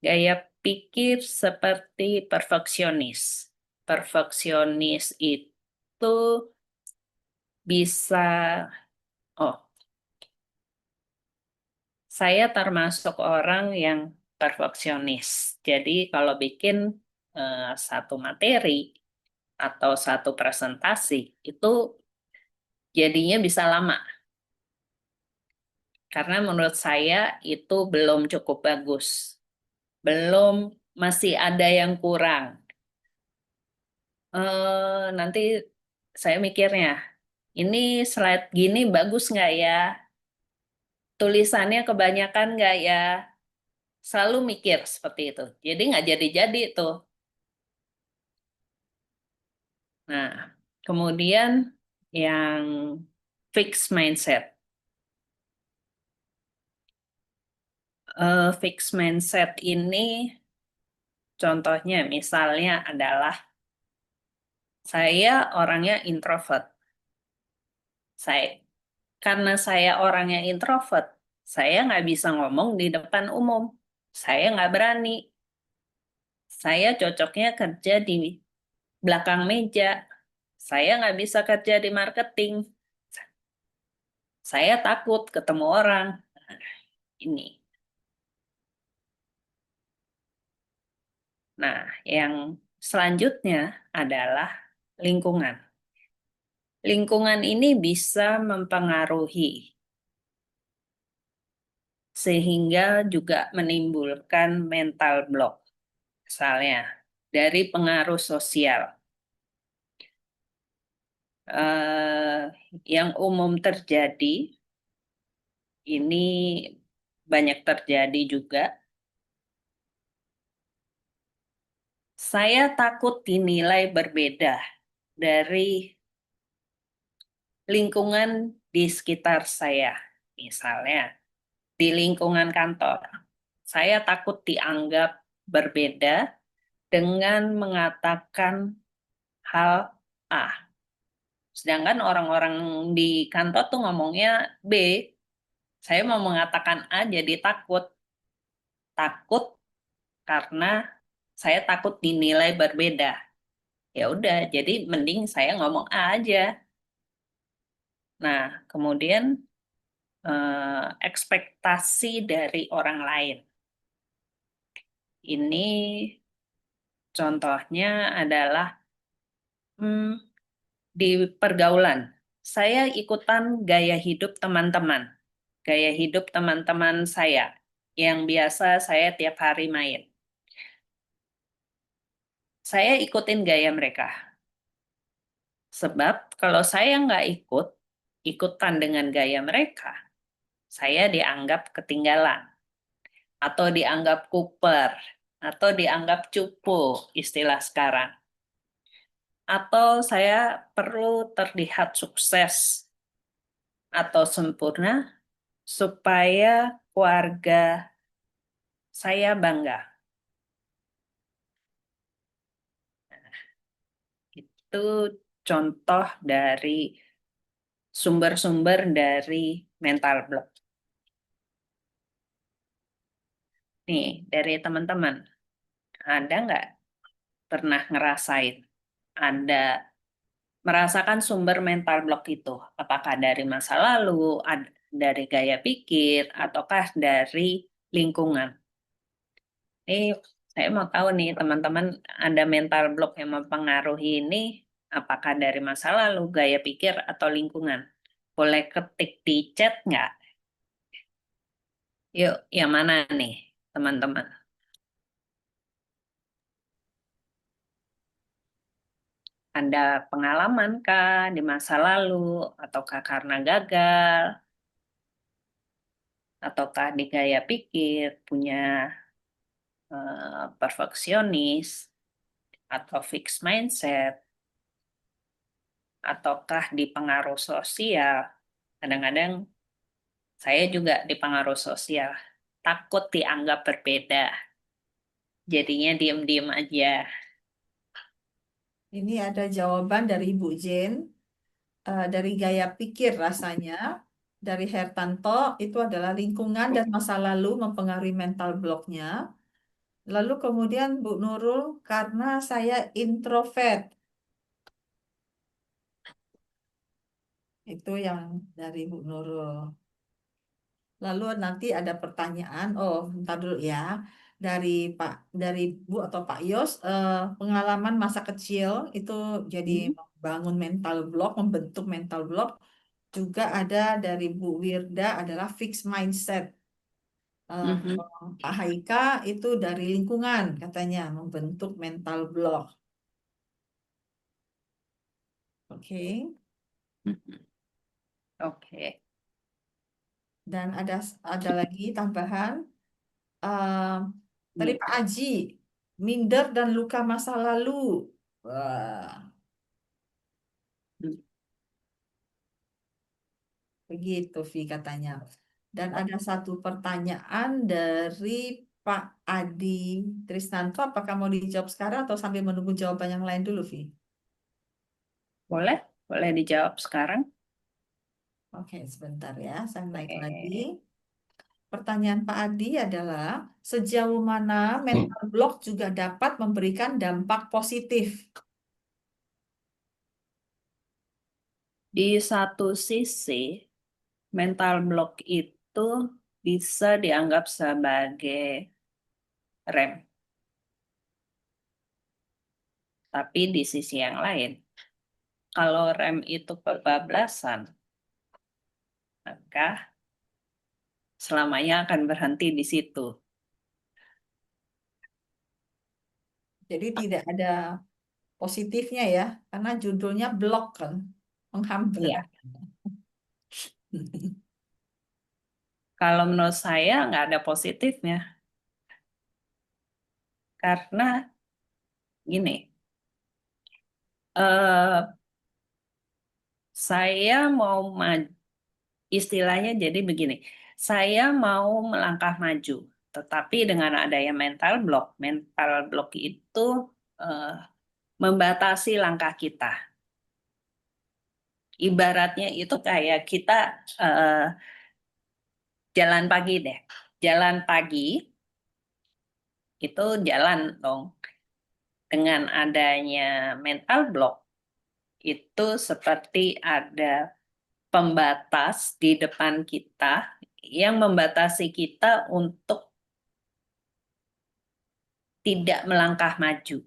Gaya pikir seperti perfeksionis. Perfeksionis itu bisa, oh, saya termasuk orang yang perfeksionis. Jadi kalau bikin satu materi atau satu presentasi itu jadinya bisa lama. Karena menurut saya itu belum cukup bagus. Belum, masih ada yang kurang. Nanti saya mikirnya, ini slide gini bagus nggak ya? Tulisannya kebanyakan nggak ya? Selalu mikir seperti itu. Jadi nggak jadi-jadi tuh. Nah, kemudian yang fixed mindset. Fixed mindset ini Contohnya misalnya adalah saya orangnya introvert. Saya, karena saya orangnya introvert, saya nggak bisa ngomong di depan umum. Saya nggak berani. Saya cocoknya kerja di belakang meja. Saya nggak bisa kerja di marketing. Saya takut ketemu orang. Nah, ini. Nah, yang selanjutnya adalah lingkungan. Lingkungan ini bisa mempengaruhi sehingga juga menimbulkan mental block. Misalnya, dari pengaruh sosial. Eh, yang umum terjadi, ini banyak terjadi juga. Saya takut dinilai berbeda dari lingkungan di sekitar saya. Misalnya, di lingkungan kantor, saya takut dianggap berbeda dengan mengatakan hal A. Sedangkan orang-orang di kantor tuh ngomongnya B. Saya mau mengatakan A jadi takut. Takut karena saya takut dinilai berbeda. Ya udah, jadi mending saya ngomong A aja. Nah, kemudian ekspektasi dari orang lain. Ini contohnya adalah hmm, di pergaulan. Saya ikutan gaya hidup teman-teman. Gaya hidup teman-teman saya yang biasa saya tiap hari main. Saya ikutin gaya mereka. Sebab kalau saya nggak ikutan dengan gaya mereka, saya dianggap ketinggalan, atau dianggap kuper, atau dianggap cupu, istilah sekarang. Atau saya perlu terlihat sukses atau sempurna supaya keluarga saya bangga. Itu contoh dari sumber-sumber dari mental block. Nih, dari teman-teman, ada nggak pernah ngerasain, ada merasakan sumber mental block itu? Apakah dari masa lalu, dari gaya pikir, ataukah dari lingkungan? Ini saya mau tahu nih, teman-teman, ada mental block yang mempengaruhi ini, apakah dari masa lalu, gaya pikir, atau lingkungan? Boleh ketik di chat nggak? Yuk, yang mana nih, teman-teman? Ada pengalaman kah di masa lalu, ataukah karena gagal, ataukah di gaya pikir, punya perfeksionis, atau fixed mindset, ataukah di pengaruh sosial? Kadang-kadang saya juga dipengaruh sosial, takut dianggap berbeda, jadinya diem-diem aja. Ini ada jawaban dari Ibu Jen. Dari gaya pikir rasanya dari Hertanto itu adalah lingkungan dan masa lalu mempengaruhi mental blocknya. Lalu kemudian Bu Nurul karena saya introvert itu yang dari Bu Nurul. Lalu nanti ada pertanyaan, oh bentar dulu ya dari Pak dari Bu atau Pak Yos pengalaman masa kecil itu jadi Hmm. membangun mental block, membentuk mental block. Juga ada dari Bu Wirda adalah fixed mindset. Mhm. Pak Haika itu dari lingkungan katanya membentuk mental block. Oke. Mhm. Oke. Dan ada lagi tambahan. eh, Tadi Nih. Pak Aji minder dan luka masa lalu. Wah, begitu Vi katanya. Dan ada satu pertanyaan dari Pak Adi Trisnanto, apakah mau dijawab sekarang atau sambil menunggu jawaban yang lain dulu, Vi? Boleh? Boleh dijawab sekarang? Oke, sebentar ya, saya naik lagi. Oke. Pertanyaan Pak Adi adalah, sejauh mana mental block juga dapat memberikan dampak positif? Di satu sisi, mental block itu bisa dianggap sebagai rem. Tapi di sisi yang lain, kalau rem itu kebablasan, maka selamanya akan berhenti di situ. Jadi tidak ada positifnya ya, karena judulnya block kan, menghambat. Iya. Kalau menurut saya nggak ada positifnya. Karena gini, eh, saya mau maju, istilahnya jadi begini, saya mau melangkah maju, tetapi dengan adanya mental block itu eh, membatasi langkah kita. Ibaratnya itu kayak kita eh, jalan pagi deh. Jalan pagi itu jalan dong. Dengan adanya mental block itu seperti ada pembatas di depan kita yang membatasi kita untuk tidak melangkah maju.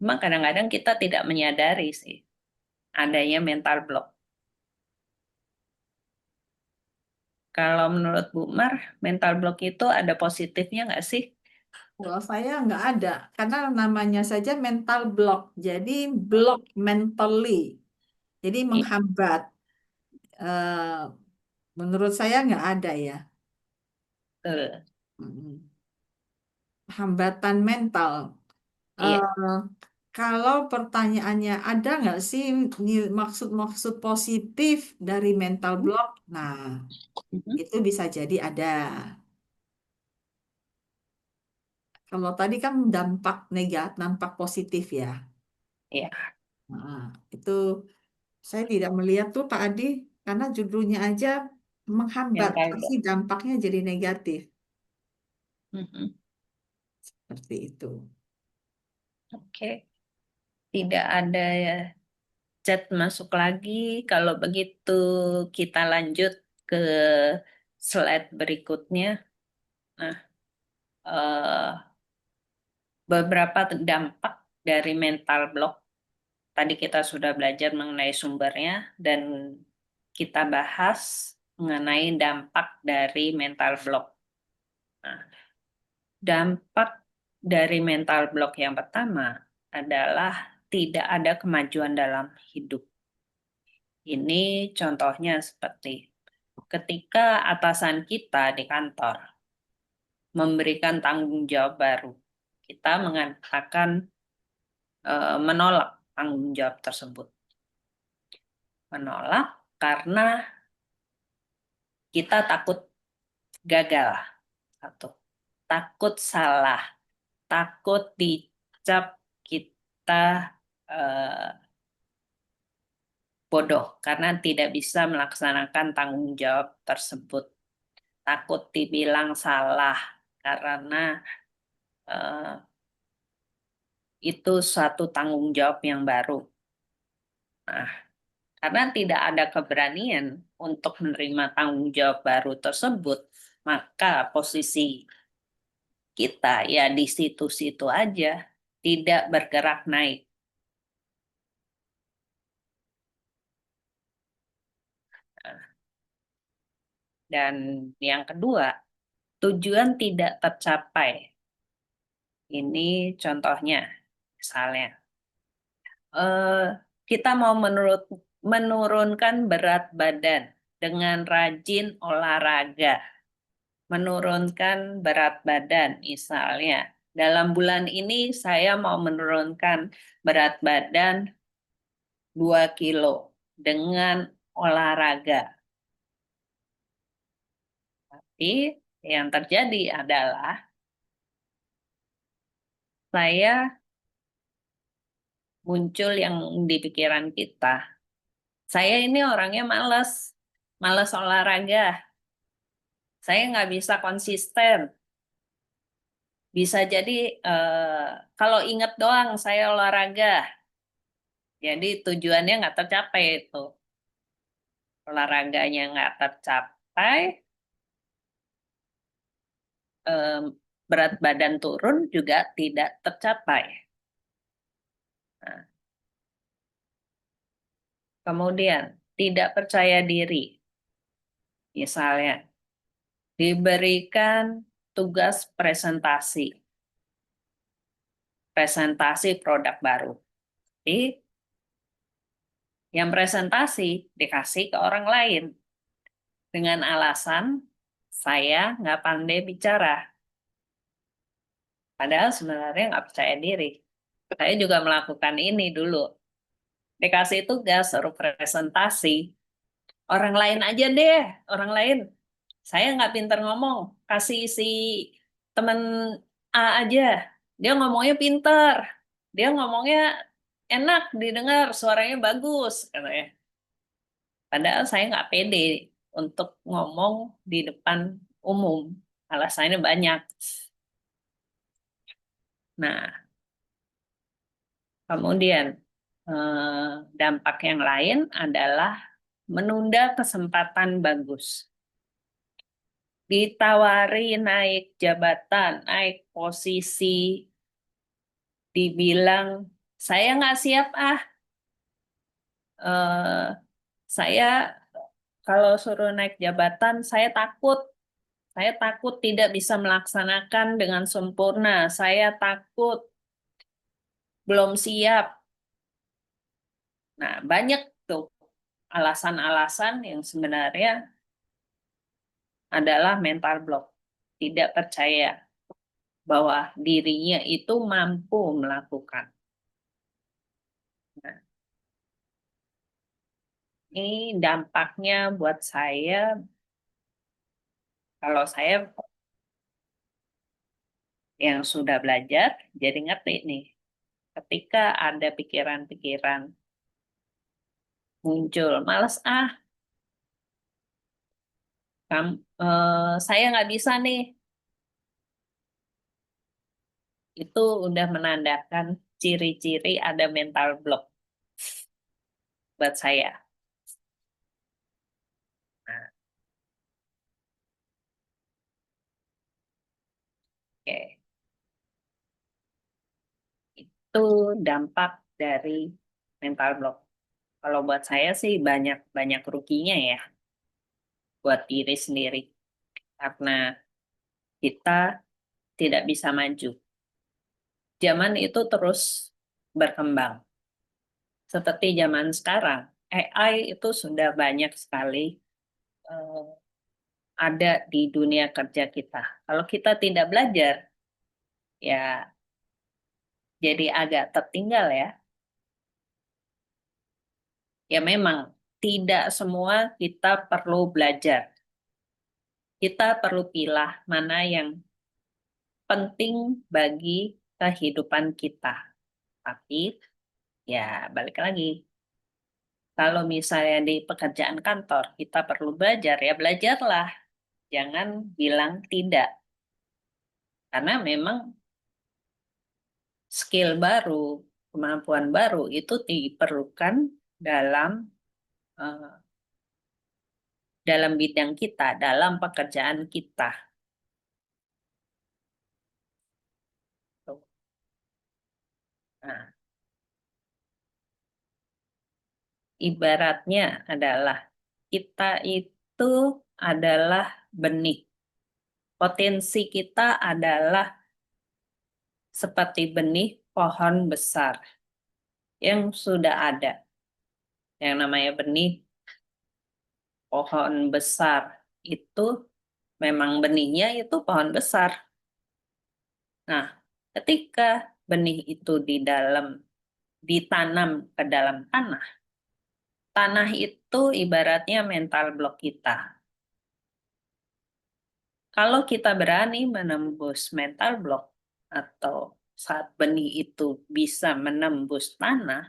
Memang kadang-kadang kita tidak menyadari sih adanya mental block. Kalau menurut Bu Mar, mental block itu ada positifnya nggak sih? Kalau saya nggak ada, karena namanya saja mental block. Jadi block mentally, jadi Iya, menghambat. Eh, Menurut saya nggak ada ya. betul. Mm. Hambatan mental. Iya. Eh, Kalau pertanyaannya ada nggak sih maksud-maksud positif dari mental block? Nah, Mhm. itu bisa jadi ada. Kalau tadi kan dampak negatif, dampak positif ya. Iya, Nah, itu saya tidak melihat tuh Pak Adi, karena judulnya aja menghambat, mental pasti block. dampaknya jadi negatif. Mhm. Seperti itu. Oke, tidak ada chat masuk lagi. Kalau begitu kita lanjut ke slide berikutnya. Nah, eh, beberapa dampak dari mental block. Tadi kita sudah belajar mengenai sumbernya dan kita bahas mengenai dampak dari mental block. Nah, dampak dari mental block yang pertama adalah tidak ada kemajuan dalam hidup. Ini contohnya seperti ketika atasan kita di kantor memberikan tanggung jawab baru, kita mengatakan menolak tanggung jawab tersebut. Menolak karena kita takut gagal, satu, takut salah, takut dicap kita eh, bodoh karena tidak bisa melaksanakan tanggung jawab tersebut. Takut dibilang salah karena eh, itu suatu tanggung jawab yang baru. Nah, karena tidak ada keberanian untuk menerima tanggung jawab baru tersebut, maka posisi kita ya di situ-situ aja, tidak bergerak naik. Dan yang kedua, tujuan tidak tercapai. Ini contohnya, misalnya, eh, kita mau menurunkan berat badan dengan rajin olahraga, menurunkan berat badan, misalnya. Dalam bulan ini saya mau menurunkan berat badan 2 kilo. dengan olahraga. Tapi yang terjadi adalah saya muncul yang di pikiran kita. Saya ini orangnya malas olahraga. Saya nggak bisa konsisten. Bisa jadi kalau ingat doang saya olahraga, jadi tujuannya nggak tercapai itu. Olahraganya nggak tercapai, em, berat badan turun juga tidak tercapai. Nah, kemudian tidak percaya diri, misalnya diberikan tugas presentasi produk baru. Jadi yang presentasi dikasih ke orang lain dengan alasan saya nggak pandai bicara. Padahal sebenarnya nggak percaya diri. Saya juga melakukan ini dulu. Dikasih tugas, suruh presentasi. Orang lain aja deh, orang lain. Saya nggak pinter ngomong. Kasih si teman A aja. Dia ngomongnya pinter. Dia ngomongnya enak didengar, suaranya bagus, katanya. Padahal saya nggak pede untuk ngomong di depan umum. Alasannya banyak. Nah, kemudian dampak yang lain adalah menunda kesempatan bagus. Ditawari naik jabatan, naik posisi, dibilang saya nggak siap eh, saya kalau suruh naik jabatan saya takut tidak bisa melaksanakan dengan sempurna, saya takut belum siap. Nah, banyak tuh alasan-alasan yang sebenarnya adalah mental block, tidak percaya bahwa dirinya itu mampu melakukan. Nah, ini dampaknya buat saya, kalau saya yang sudah belajar, jadi ngerti nih, ketika ada pikiran-pikiran muncul, males saya nggak bisa nih, itu udah menandakan ciri-ciri ada mental block buat saya. Nah, oke. Itu dampak dari mental block. Kalau buat saya sih banyak ruginya ya buat diri sendiri karena kita tidak bisa maju. Zaman itu terus berkembang. Seperti zaman sekarang, AI itu sudah banyak sekali eh, ada di dunia kerja kita. Kalau kita tidak belajar, ya jadi agak tertinggal ya. Ya memang tidak semua kita perlu belajar. Kita perlu pilah mana yang penting bagi kehidupan kita. Tapi ya balik lagi, kalau misalnya di pekerjaan kantor kita perlu belajar, ya belajarlah. Jangan bilang tidak. Karena memang skill baru, kemampuan baru itu diperlukan dalam eh, dalam bidang kita, dalam pekerjaan kita. Tuh. Nah, ibaratnya adalah kita itu adalah benih. Potensi kita adalah seperti benih pohon besar yang sudah ada. Yang namanya benih pohon besar itu memang benihnya itu pohon besar. Nah, ketika benih itu ditanam ke dalam tanah, Tanah itu ibaratnya mental block kita. Kalau kita berani menembus mental block atau saat benih itu bisa menembus tanah,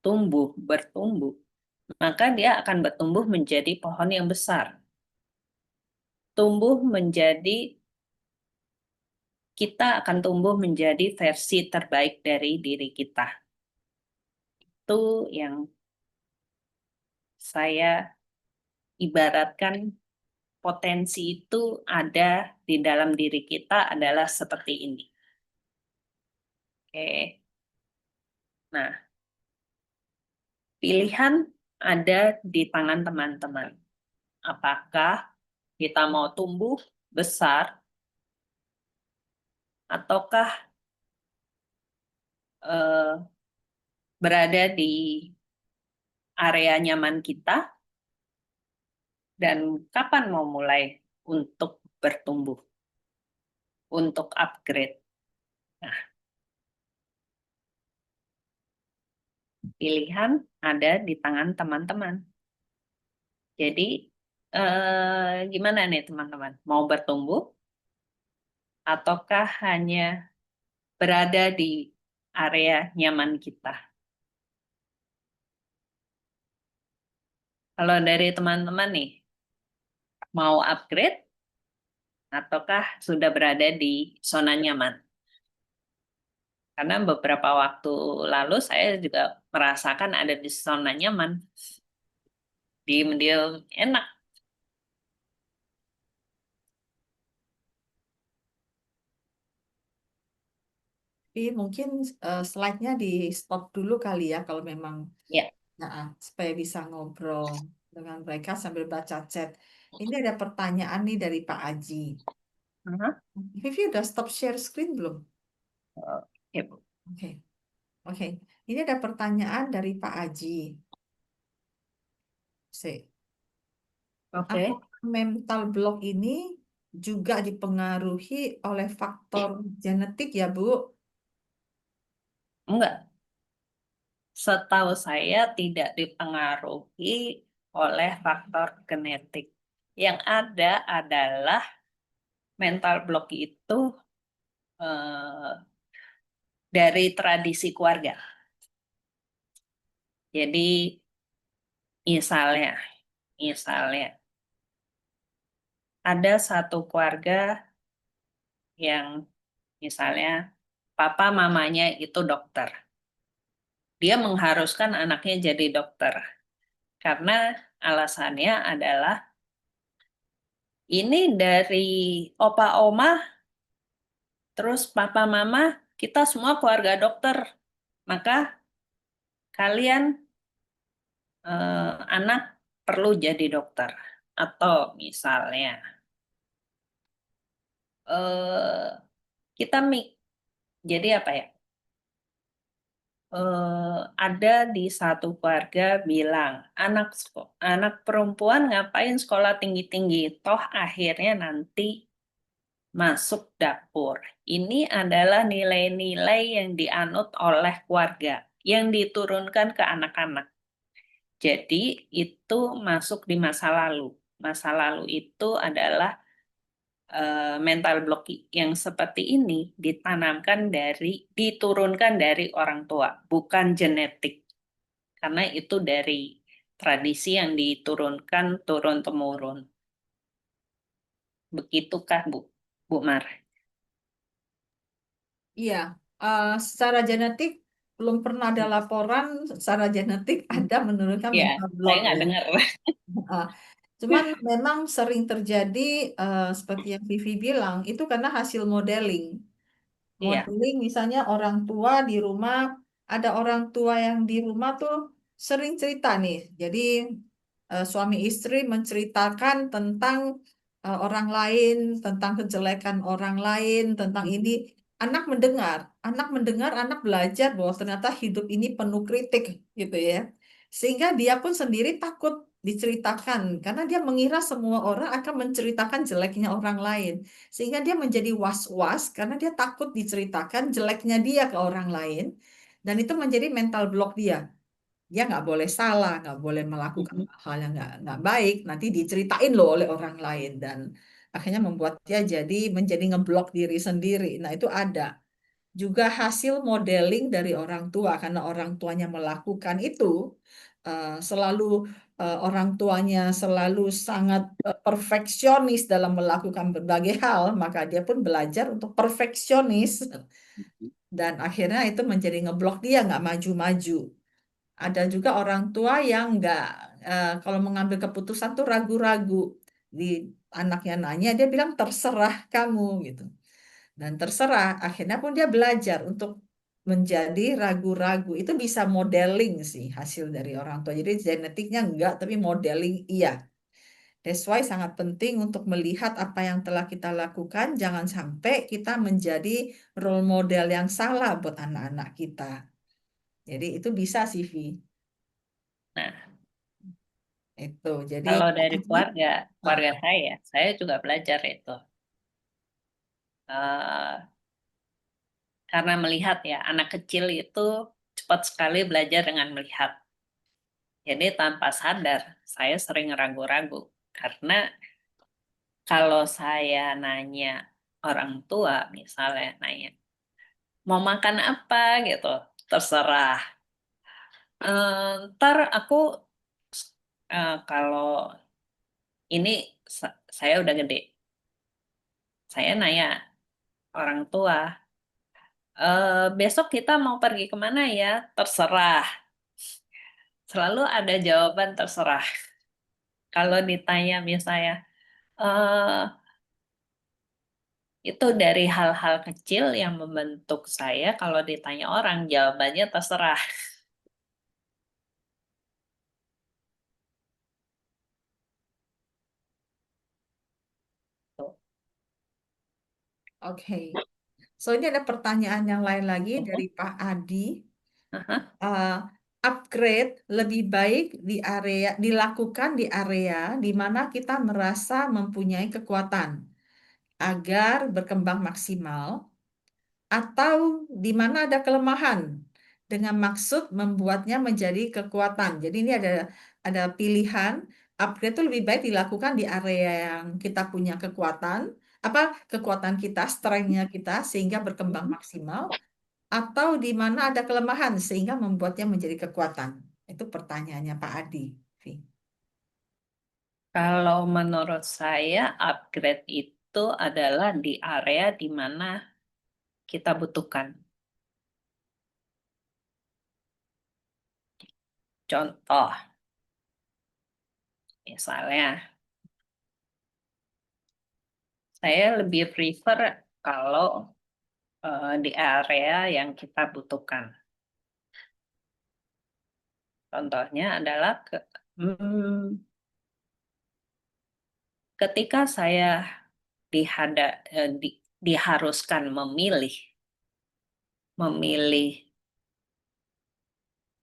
tumbuh, bertumbuh, maka dia akan bertumbuh menjadi pohon yang besar. Tumbuh menjadi, kita akan tumbuh menjadi versi terbaik dari diri kita. Itu yang saya ibaratkan potensi itu ada di dalam diri kita adalah seperti ini. Oke. Nah, pilihan ada di tangan teman-teman. Apakah kita mau tumbuh besar ataukah eh, berada di area nyaman kita dan kapan mau mulai untuk bertumbuh, untuk upgrade. Nah, pilihan ada di tangan teman-teman. Jadi, gimana nih teman-teman? Mau bertumbuh ataukah hanya berada di area nyaman kita? Kalau dari teman-teman nih, mau upgrade ataukah sudah berada di zona nyaman? Karena beberapa waktu lalu saya juga merasakan ada di zona nyaman, diem-diem enak. Tapi mungkin slide-nya di stop dulu kali ya kalau memang Ya. supaya bisa ngobrol dengan mereka sambil baca chat. Ini ada pertanyaan nih dari Pak Aji. Aha. Vivi udah stop share screen belum? Oke, Bu. Oke, oke. Ini ada pertanyaan dari Pak Aji. Si. Oke. Apakah mental block ini juga dipengaruhi oleh faktor genetik ya, Bu? Enggak. Setahu saya tidak dipengaruhi oleh faktor genetik. Yang ada adalah mental block itu eh, dari tradisi keluarga. Jadi misalnya, misalnya ada satu keluarga yang misalnya papa mamanya itu dokter. Dia mengharuskan anaknya jadi dokter karena alasannya adalah ini dari opa oma, terus papa mama, kita semua keluarga dokter. Maka kalian anak perlu jadi dokter. Atau misalnya eh, kita jadi apa ya? Ada di satu keluarga bilang anak perempuan ngapain sekolah tinggi-tinggi, toh akhirnya nanti masuk dapur. Ini adalah nilai-nilai yang dianut oleh keluarga, yang diturunkan ke anak-anak. Jadi itu masuk di masa lalu. Masa lalu itu adalah mental block yang seperti ini diturunkan dari orang tua, bukan genetik. Karena itu dari tradisi yang diturunkan turun-temurun. Begitukah, Bu? Bu Mar? Iya, secara genetik belum pernah ada laporan secara genetik ada menurunkan Ya, mental saya block nggak ya. dengar. Ah, Cuman memang sering terjadi seperti yang Vivi bilang itu karena hasil modeling. Iya. Modeling misalnya orang tua di rumah, ada orang tua yang di rumah tuh sering cerita nih. Jadi suami istri menceritakan tentang orang lain, tentang kejelekan orang lain, tentang ini. Anak mendengar, anak belajar bahwa ternyata hidup ini penuh kritik gitu ya. Sehingga dia pun sendiri takut diceritakan karena dia mengira semua orang akan menceritakan jeleknya orang lain. Sehingga dia menjadi was-was karena dia takut diceritakan jeleknya dia ke orang lain. Dan itu menjadi mental block dia. dia nggak boleh salah, nggak boleh melakukan Mhm. hal yang nggak baik, nanti diceritain loh oleh orang lain dan akhirnya membuat dia menjadi ngeblok diri sendiri. Nah, itu ada juga hasil modeling dari orang tua karena orang tuanya melakukan itu selalu orang tuanya selalu sangat perfeksionis dalam melakukan berbagai hal, maka dia pun belajar untuk perfeksionis dan akhirnya itu menjadi ngeblok dia nggak maju-maju. Ada juga orang tua yang nggak kalau mengambil keputusan tuh ragu-ragu. Di anaknya nanya, dia bilang terserah kamu gitu. Dan terserah, akhirnya pun dia belajar untuk menjadi ragu-ragu. Itu bisa modeling sih hasil dari orang tua. Jadi genetiknya enggak, tapi modeling iya. That's why sangat penting untuk melihat apa yang telah kita lakukan. Jangan sampai kita menjadi role model yang salah buat anak-anak kita. Jadi itu bisa sih, Vi. Nah, Itu. Jadi kalau dari Aji, keluarga, ah, keluarga saya juga belajar itu. Eh, karena melihat ya, anak kecil itu cepat sekali belajar dengan melihat. Jadi tanpa sadar, saya sering ragu-ragu. Karena kalau saya nanya orang tua, misalnya nanya, mau makan apa gitu, terserah. Ntar aku, kalau ini saya udah gede, saya nanya orang tua, besok kita mau pergi kemana ya? Terserah. Selalu ada jawaban terserah. Kalau ditanya misalnya, eh itu dari hal-hal kecil yang membentuk saya, kalau ditanya orang, jawabannya terserah. Tuh. oke. So ini ada pertanyaan yang lain lagi dari Mhm. Pak Adi. Aha. uh, Upgrade lebih baik dilakukan di area di mana kita merasa mempunyai kekuatan agar berkembang maksimal atau di mana ada kelemahan dengan maksud membuatnya menjadi kekuatan. Jadi ini ada pilihan upgrade itu lebih baik dilakukan di area yang kita punya kekuatan, apa kekuatan kita, strength-nya kita sehingga berkembang Mhm. maksimal atau di mana ada kelemahan sehingga membuatnya menjadi kekuatan? Itu pertanyaannya Pak Adi. Vi. Kalau menurut saya, upgrade itu adalah di area di mana kita butuhkan. Contoh, misalnya, saya lebih prefer kalau di area yang kita butuhkan. Contohnya adalah hmm, ketika saya diharuskan memilih, memilih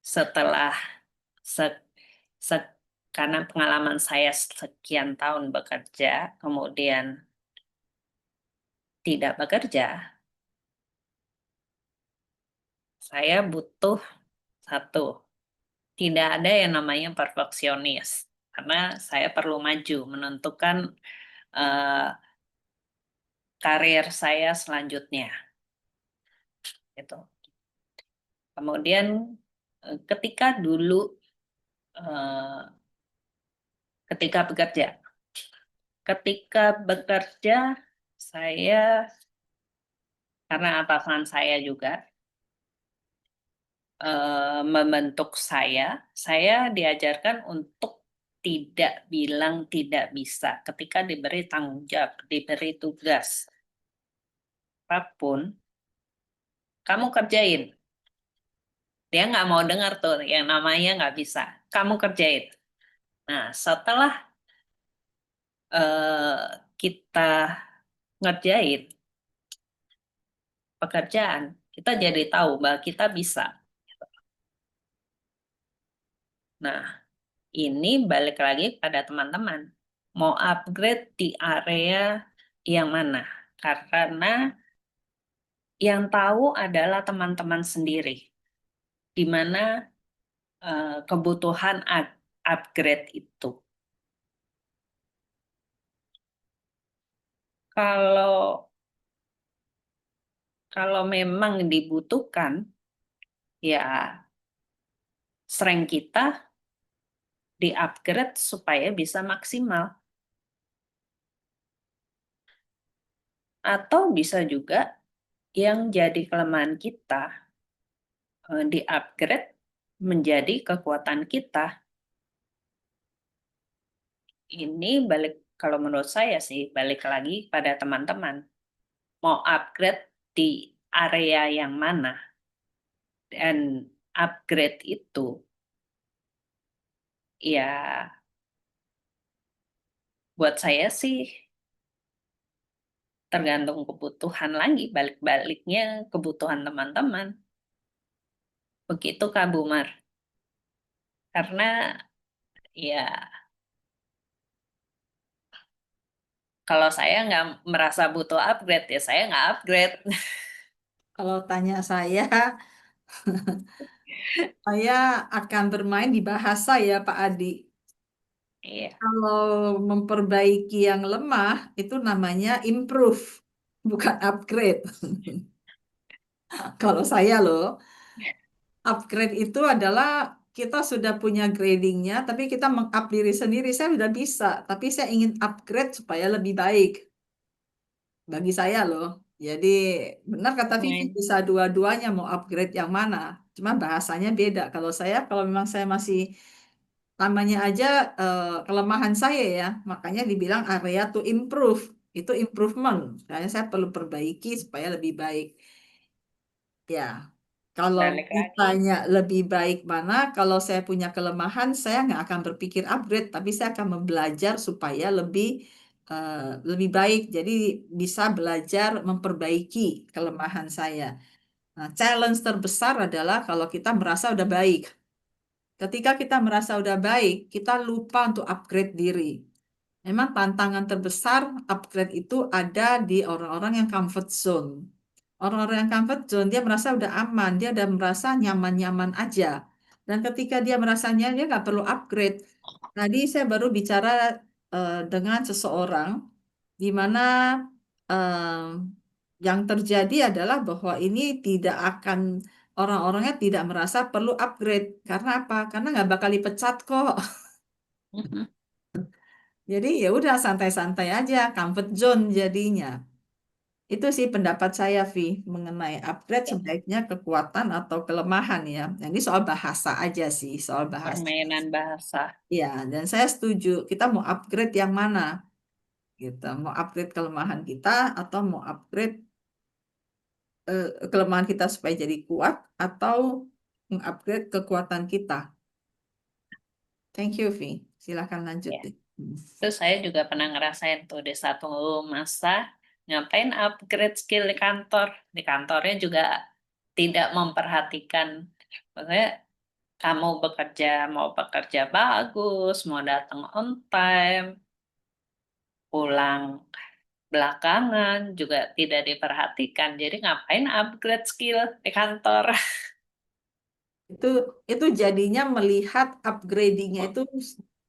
setelah se- se- karena pengalaman saya sekian tahun bekerja, kemudian tidak bekerja, saya butuh satu, tidak ada yang namanya perfeksionis, karena saya perlu maju, menentukan eh, karir saya selanjutnya. Gitu. Kemudian ketika dulu eh, ketika bekerja saya, karena atasan saya juga membentuk saya diajarkan untuk tidak bilang tidak bisa ketika diberi tanggung jawab, diberi tugas apapun, kamu kerjain. Dia nggak mau dengar tuh yang namanya nggak bisa. Kamu kerjain. Nah, setelah kita ngerjain pekerjaan, kita jadi tahu bahwa kita bisa. Nah, ini balik lagi pada teman-teman. Mau upgrade di area yang mana? Karena yang tahu adalah teman-teman sendiri. Di mana kebutuhan upgrade itu. Kalau kalau memang dibutuhkan, ya strength kita di-upgrade supaya bisa maksimal. Atau bisa juga yang jadi kelemahan kita di-upgrade menjadi kekuatan kita. Ini balik, kalau menurut saya sih, balik lagi pada teman-teman. Mau upgrade di area yang mana? Dan upgrade itu, ya buat saya sih tergantung kebutuhan lagi, balik-baliknya kebutuhan teman-teman. Begitu Kak Bumar. Karena ya kalau saya nggak merasa butuh upgrade, ya saya nggak upgrade. Kalau tanya saya akan bermain di bahasa ya Pak Adi. Iya, Kalau memperbaiki yang lemah itu namanya improve, bukan upgrade. Kalau saya loh, upgrade itu adalah kita sudah punya gradingnya, tapi kita meng-up diri sendiri. Saya sudah bisa, tapi saya ingin upgrade supaya lebih baik bagi saya loh. Jadi benar kata Vivi, hmm, bisa dua-duanya mau upgrade yang mana. Cuma bahasanya beda. Kalau saya, kalau memang saya masih namanya aja kelemahan saya ya, makanya dibilang area to improve. Itu improvement. Saya perlu perbaiki supaya lebih baik. Ya, kalau balik lagi. ditanya lebih baik mana, kalau saya punya kelemahan, saya nggak akan berpikir upgrade, tapi saya akan belajar supaya eh, lebih baik. Jadi bisa belajar memperbaiki kelemahan saya. Nah, challenge terbesar adalah kalau kita merasa udah baik. Ketika kita merasa udah baik, kita lupa untuk upgrade diri. Memang tantangan terbesar upgrade itu ada di orang-orang yang comfort zone. Orang-orang yang comfort zone, dia merasa udah aman, dia udah merasa nyaman-nyaman aja. Dan ketika dia merasa nyaman, dia nggak perlu upgrade. Tadi saya baru bicara dengan seseorang, di mana eh, yang terjadi adalah bahwa ini tidak akan, orang-orangnya tidak merasa perlu upgrade. Karena apa? Karena nggak bakal dipecat kok. Mhm. Jadi ya udah santai-santai aja, comfort zone jadinya. Itu sih pendapat saya, Vi, mengenai upgrade Ya, sebaiknya kekuatan atau kelemahan ya. Nah, ini soal bahasa aja sih, soal bahasa. permainan bahasa. Ya, dan saya setuju. Kita mau upgrade yang mana? Gitu. Mau upgrade kelemahan kita atau mau upgrade kelemahan kita supaya jadi kuat atau mengupgrade kekuatan kita. Thank you, Vi. Silahkan lanjut Ya. deh. Hmm. Terus saya juga pernah ngerasain tuh di satu masa ngapain upgrade skill di kantor. Di kantornya juga tidak memperhatikan, maksudnya kamu bekerja mau bekerja bagus, mau datang on time, pulang belakangan juga tidak diperhatikan. Jadi ngapain upgrade skill di kantor? Itu itu jadinya melihat upgradingnya itu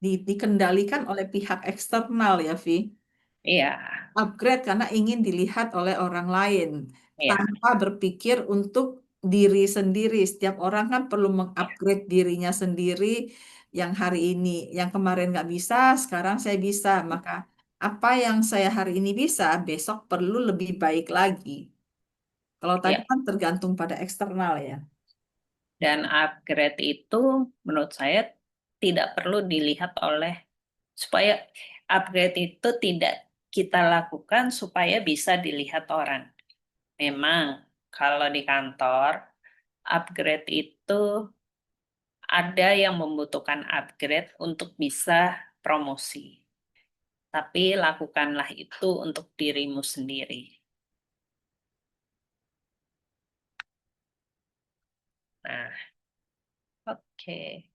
dikendalikan oleh pihak eksternal ya, Vi. Iya, Upgrade karena ingin dilihat oleh orang lain iya, tanpa berpikir untuk diri sendiri. Setiap orang kan perlu iya, mengupgrade dirinya sendiri. Yang hari ini, yang kemarin nggak bisa, sekarang saya bisa. Maka apa yang saya hari ini bisa, besok perlu lebih baik lagi. Kalau tadi iya. kan tergantung pada eksternal ya. Dan upgrade itu menurut saya tidak perlu dilihat oleh, supaya upgrade itu tidak kita lakukan supaya bisa dilihat orang. Memang kalau di kantor upgrade itu ada yang membutuhkan upgrade untuk bisa promosi. Tapi lakukanlah itu untuk dirimu sendiri. Nah, oke.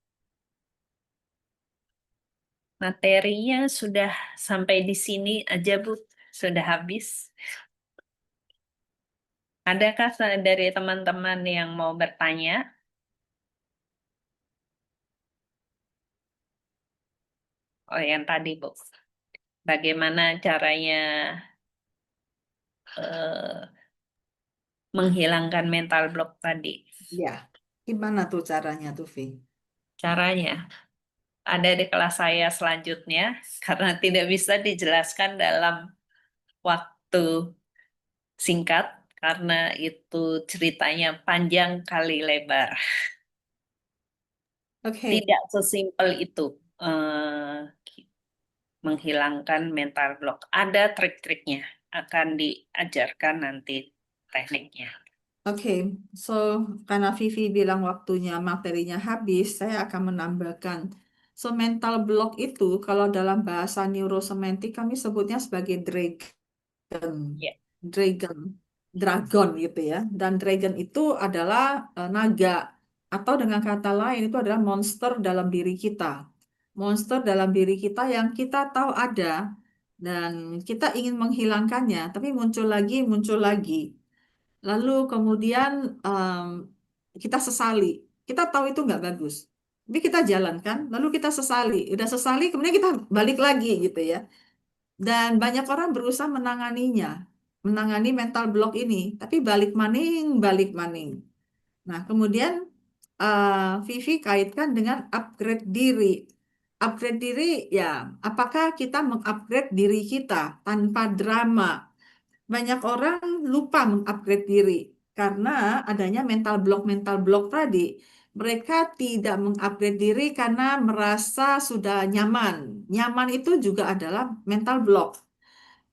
Materinya sudah sampai di sini aja, Bu. Sudah habis. Adakah dari teman-teman yang mau bertanya? Oh, yang tadi, Bu. Bagaimana caranya eh, menghilangkan mental block tadi? Ya, gimana tuh caranya tuh, Vi? Caranya ada di kelas saya selanjutnya karena tidak bisa dijelaskan dalam waktu singkat karena itu ceritanya panjang kali lebar. Oke, Tidak sesimpel itu menghilangkan mental block. Ada trik-triknya, akan diajarkan nanti tekniknya. oke. So, karena Vivi bilang waktunya materinya habis, saya akan menambahkan. So, mental block itu kalau dalam bahasa neurosemantik kami sebutnya sebagai dragon, Ya. dragon, dragon gitu ya. Dan dragon itu adalah naga atau dengan kata lain itu adalah monster dalam diri kita. Monster dalam diri kita yang kita tahu ada dan kita ingin menghilangkannya, tapi muncul lagi, muncul lagi. Lalu kemudian em, kita sesali. Kita tahu itu nggak bagus. Tapi kita jalankan, lalu kita sesali. Udah sesali, kemudian kita balik lagi gitu ya. Dan banyak orang berusaha menanganinya, menangani mental block ini, tapi balik maning, balik maning. Nah, kemudian Vivi kaitkan dengan upgrade diri. Upgrade diri, ya, apakah kita mengupgrade diri kita tanpa drama? Banyak orang lupa mengupgrade diri karena adanya mental block tadi. Mereka tidak mengupgrade diri karena merasa sudah nyaman. Nyaman itu juga adalah mental block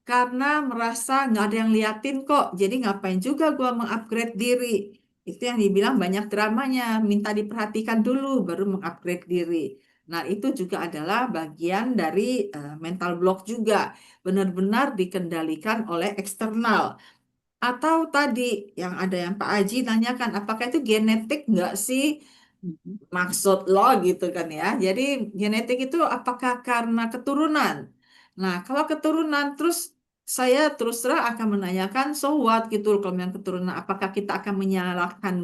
karena merasa nggak ada yang liatin kok. Jadi ngapain juga gua mengupgrade diri. Itu yang dibilang banyak dramanya, minta diperhatikan dulu baru mengupgrade diri. Nah, itu juga adalah bagian dari mental block juga. Benar-benar dikendalikan oleh eksternal. Atau tadi yang ada yang Pak Aji tanyakan, apakah itu genetik nggak sih? Mhm. Maksud lo gitu kan ya. Jadi genetik itu apakah karena keturunan? Nah, kalau keturunan terus saya terus terang akan menanyakan so what gitu loh, kalau yang keturunan apakah kita akan menyalahkan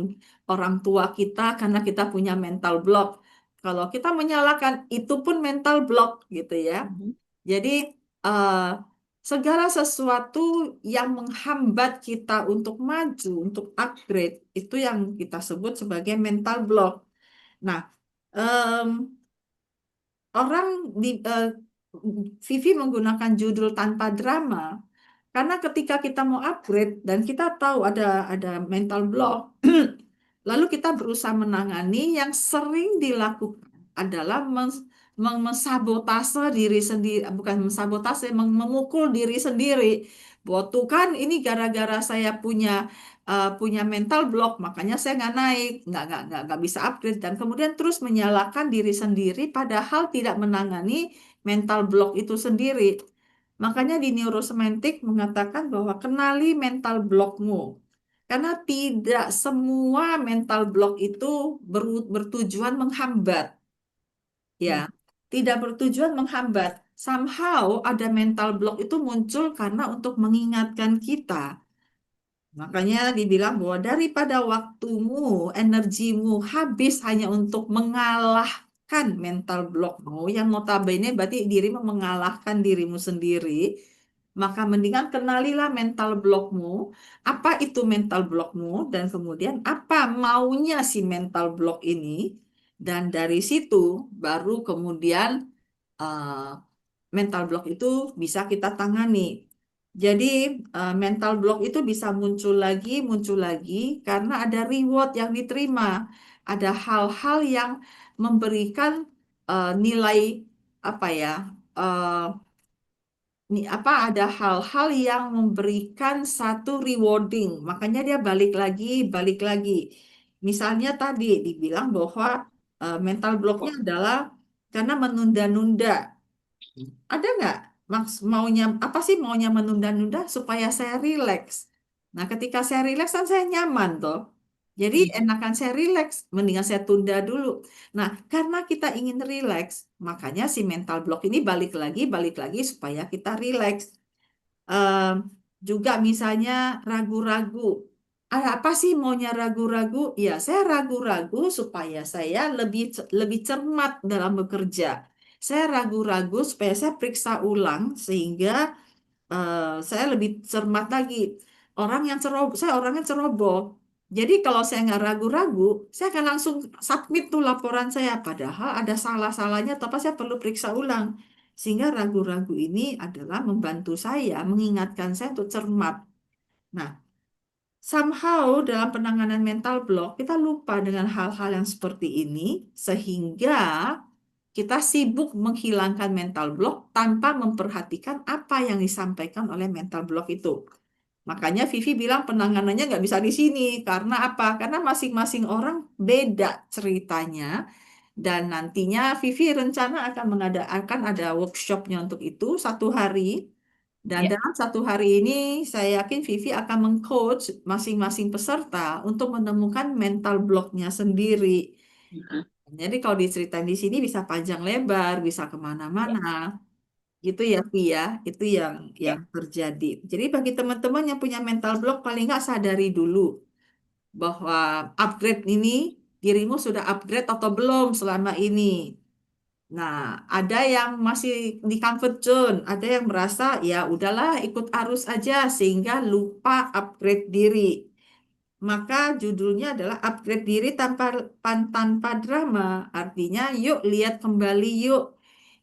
orang tua kita karena kita punya mental block? Kalau kita menyalahkan itu pun mental block gitu ya. Mhm. Jadi eh, segala sesuatu yang menghambat kita untuk maju, untuk upgrade itu yang kita sebut sebagai mental block. Nah, em, orang di Vivi menggunakan judul tanpa drama karena ketika kita mau upgrade dan kita tahu ada mental block, lalu kita berusaha menangani yang sering dilakukan adalah mensabotase diri sendiri, bukan mensabotase, memukul diri sendiri. Bahwa tuh kan ini gara-gara saya punya mental block, makanya saya nggak naik, nggak bisa upgrade dan kemudian terus menyalahkan diri sendiri, padahal tidak menangani mental block itu sendiri. Makanya di neurosemantik mengatakan bahwa kenali mental blockmu. Karena tidak semua mental block itu bertujuan menghambat, ya. Mhm. Tidak bertujuan menghambat. Somehow ada mental block itu muncul karena untuk mengingatkan kita. Makanya dibilang bahwa daripada waktumu, energimu habis hanya untuk mengalahkan mental blockmu, yang notabene berarti dirimu mengalahkan dirimu sendiri, maka mendingan kenalilah mental blockmu, apa itu mental blockmu, dan kemudian apa maunya si mental block ini, dan dari situ baru kemudian eh, mental block itu bisa kita tangani. Jadi mental block itu bisa muncul lagi karena ada reward yang diterima, ada hal-hal yang memberikan nilai apa ya? eh, apa ada hal-hal yang memberikan satu rewarding, makanya dia balik lagi, balik lagi. Misalnya tadi dibilang bahwa mental blocknya adalah karena menunda-nunda. Ada nggak maunya apa sih maunya menunda-nunda supaya saya rileks. Nah, ketika saya rileks kan saya nyaman toh. Jadi Mhm. enakan saya rileks, mendingan saya tunda dulu. Nah, karena kita ingin rileks, makanya si mental block ini balik lagi supaya kita rileks. Ehm, Juga misalnya ragu-ragu. Apa sih maunya ragu-ragu? Ya, saya ragu-ragu supaya saya lebih cermat dalam bekerja. saya ragu-ragu supaya saya periksa ulang sehingga saya lebih cermat lagi. Orang yang ceroboh, saya orangnya ceroboh. Jadi kalau saya nggak ragu-ragu, saya akan langsung submit tuh laporan saya. Padahal ada salah-salahnya, tapi saya perlu periksa ulang. Sehingga ragu-ragu ini adalah membantu saya, mengingatkan saya untuk cermat. Nah, somehow dalam penanganan mental block, kita lupa dengan hal-hal yang seperti ini, sehingga kita sibuk menghilangkan mental block tanpa memperhatikan apa yang disampaikan oleh mental block itu. Makanya Vivi bilang penanganannya nggak bisa di sini. Karena apa? Karena masing-masing orang beda ceritanya. Dan nantinya Vivi rencana akan mengadakan ada workshopnya untuk itu 1 hari. Dan Ya. dalam 1 hari ini saya yakin Vivi akan mengcoach masing-masing peserta untuk menemukan mental blocknya sendiri. Mhm. Jadi kalau diceritain di sini bisa panjang lebar, bisa Ya. kemana-mana. Gitu ya, Vi ya. Itu yang Ya. terjadi. Jadi bagi teman-teman yang punya mental block, paling nggak sadari dulu bahwa upgrade ini, dirimu sudah upgrade atau belum selama ini. Nah, ada yang masih di comfort zone, ada yang merasa ya udahlah ikut arus aja sehingga lupa upgrade diri. Maka judulnya adalah upgrade diri tanpa drama. Artinya yuk lihat kembali yuk.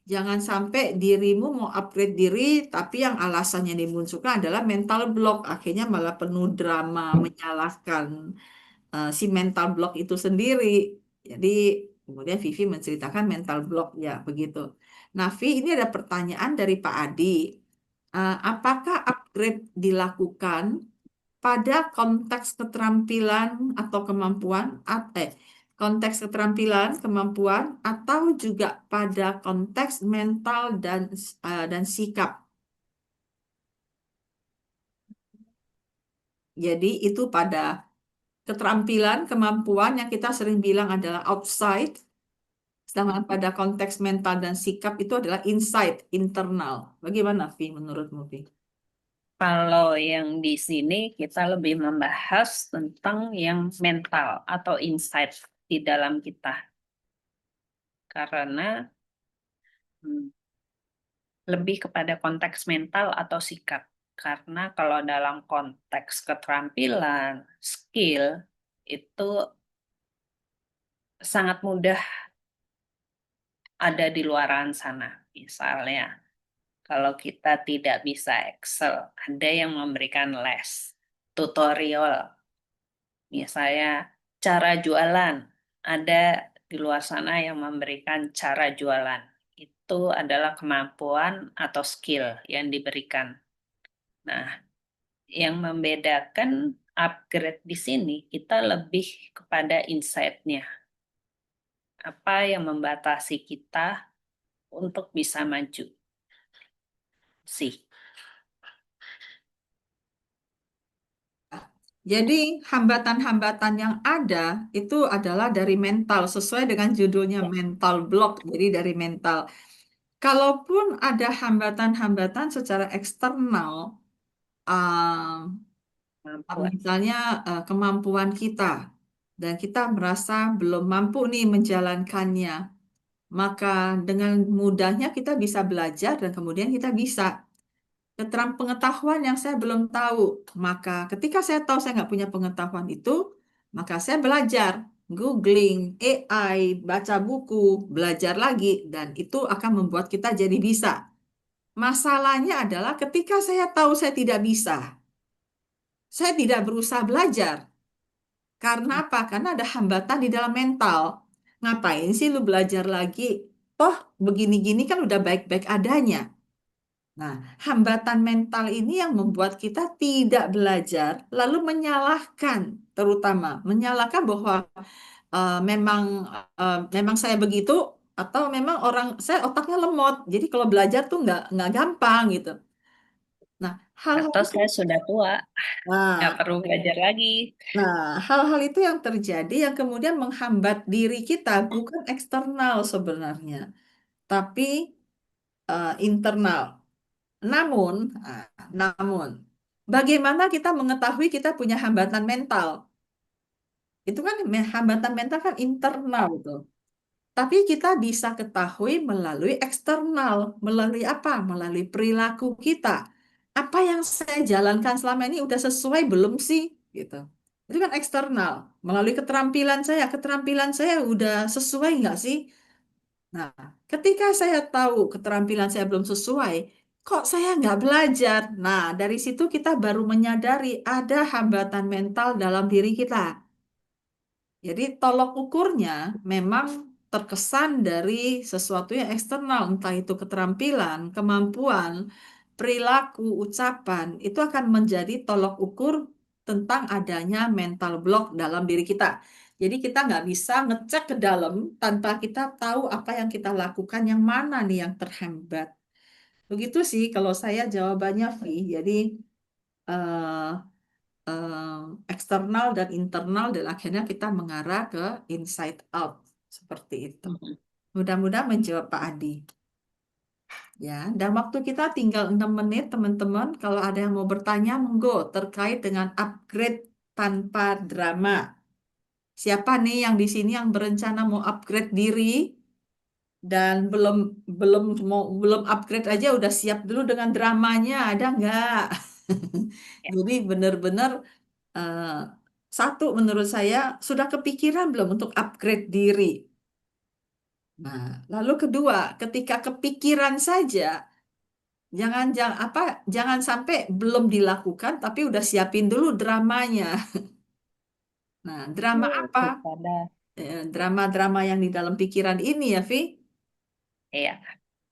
Jangan sampai dirimu mau upgrade diri, tapi yang alasannya dimunculkan adalah mental block. Akhirnya malah penuh drama, menyalahkan si mental block itu sendiri. Jadi kemudian Vivi menceritakan mental block ya begitu. Nah, Vi, ini ada pertanyaan dari Pak Adi. Apakah upgrade dilakukan pada konteks keterampilan atau kemampuan konteks keterampilan, kemampuan atau juga pada konteks mental dan sikap. Jadi itu pada keterampilan, kemampuan yang kita sering bilang adalah outside, sedangkan pada konteks mental dan sikap itu adalah inside, internal. Bagaimana, Vi, menurutmu, Vi? Kalau yang di sini kita lebih membahas tentang yang mental atau insight di dalam kita. Karena hmm, lebih kepada konteks mental atau sikap. Karena kalau dalam konteks keterampilan, skill, itu sangat mudah ada di luaran sana. Misalnya, kalau kita tidak bisa Excel, ada yang memberikan les, tutorial, misalnya cara jualan, ada di luar sana yang memberikan cara jualan. Itu adalah kemampuan atau skill yang diberikan. Nah, yang membedakan upgrade di sini, kita lebih kepada insight-nya. Apa yang membatasi kita untuk bisa maju sih. Jadi hambatan-hambatan yang ada itu adalah dari mental, sesuai dengan judulnya mental block. Jadi dari mental. Kalaupun ada hambatan-hambatan secara eksternal, Kemampuan. misalnya kemampuan kita, dan kita merasa belum mampu nih menjalankannya, maka dengan mudahnya kita bisa belajar dan kemudian kita bisa pengetahuan yang saya belum tahu. Maka ketika saya tahu saya nggak punya pengetahuan itu, maka saya belajar, googling, AI, baca buku, belajar lagi, dan itu akan membuat kita jadi bisa. Masalahnya adalah ketika saya tahu saya tidak bisa, saya tidak berusaha belajar. Karena apa? Karena ada hambatan di dalam mental. Ngapain sih lu belajar lagi? Toh begini-gini kan udah baik-baik adanya. Nah, hambatan mental ini yang membuat kita tidak belajar, lalu menyalahkan, terutama menyalahkan bahwa memang memang saya begitu, atau memang orang saya otaknya lemot. Jadi kalau belajar tuh nggak gampang gitu. Nah, hal-hal Atau itu, saya sudah tua, nggak nah, perlu belajar lagi. nah, hal-hal itu yang terjadi yang kemudian menghambat diri kita bukan eksternal sebenarnya, tapi internal. Namun, ah, namun, bagaimana kita mengetahui kita punya hambatan mental? Itu kan hambatan mental kan internal itu. Tapi kita bisa ketahui melalui eksternal, melalui apa? Melalui perilaku kita. Apa yang saya jalankan selama ini udah sesuai belum sih? Gitu. Itu kan eksternal. Melalui keterampilan saya udah sesuai nggak sih? Nah, ketika saya tahu keterampilan saya belum sesuai, kok saya nggak belajar? Nah, dari situ kita baru menyadari ada hambatan mental dalam diri kita. Jadi tolok ukurnya memang terkesan dari sesuatu yang eksternal, entah itu keterampilan, kemampuan, perilaku, ucapan, itu akan menjadi tolok ukur tentang adanya mental block dalam diri kita. Jadi kita nggak bisa ngecek ke dalam tanpa kita tahu apa yang kita lakukan, yang mana nih yang terhambat. Begitu sih kalau saya jawabannya, Vi. Jadi eh, eksternal dan internal dan akhirnya kita mengarah ke inside out seperti itu. Mhm. Mudah-mudahan menjawab Pak Adi. Ya, dan waktu kita tinggal 6 menit, teman-teman. Kalau ada yang mau bertanya, monggo terkait dengan upgrade tanpa drama. Siapa nih yang di sini yang berencana mau upgrade diri dan belum belum belum upgrade aja udah siap dulu dengan dramanya, ada nggak? Ya. Jadi benar-benar eh, satu menurut saya sudah kepikiran belum untuk upgrade diri. Nah, lalu kedua, ketika kepikiran saja, jangan apa, jangan sampai belum dilakukan tapi udah siapin dulu dramanya. Nah, drama apa? Daripada, Drama-drama yang di dalam pikiran ini ya, Vi? ya,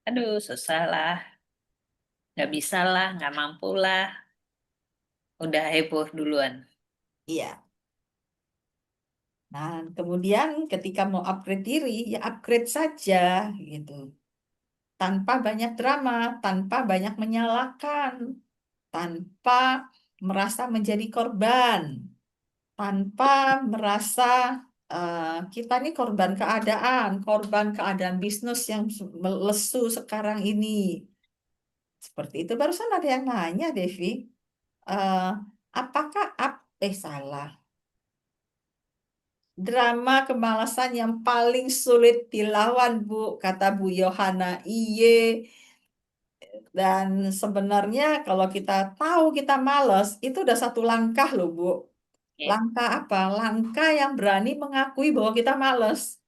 aduh susah lah, nggak bisa lah, nggak mampu lah, udah heboh duluan. Iya. Nah, kemudian ketika mau upgrade diri, ya upgrade saja gitu. Tanpa banyak drama, tanpa banyak menyalahkan, tanpa merasa menjadi korban, tanpa merasa kita ini korban keadaan bisnis yang melesu sekarang ini. Seperti itu. Barusan ada yang nanya, Devi, eh, apakah salah. Drama kemalasan yang paling sulit dilawan, Bu, kata Bu Yohana. Iye, dan sebenarnya kalau kita tahu kita males, itu udah satu langkah loh, Bu. Ya. Langkah apa? Langkah yang berani mengakui bahwa kita males.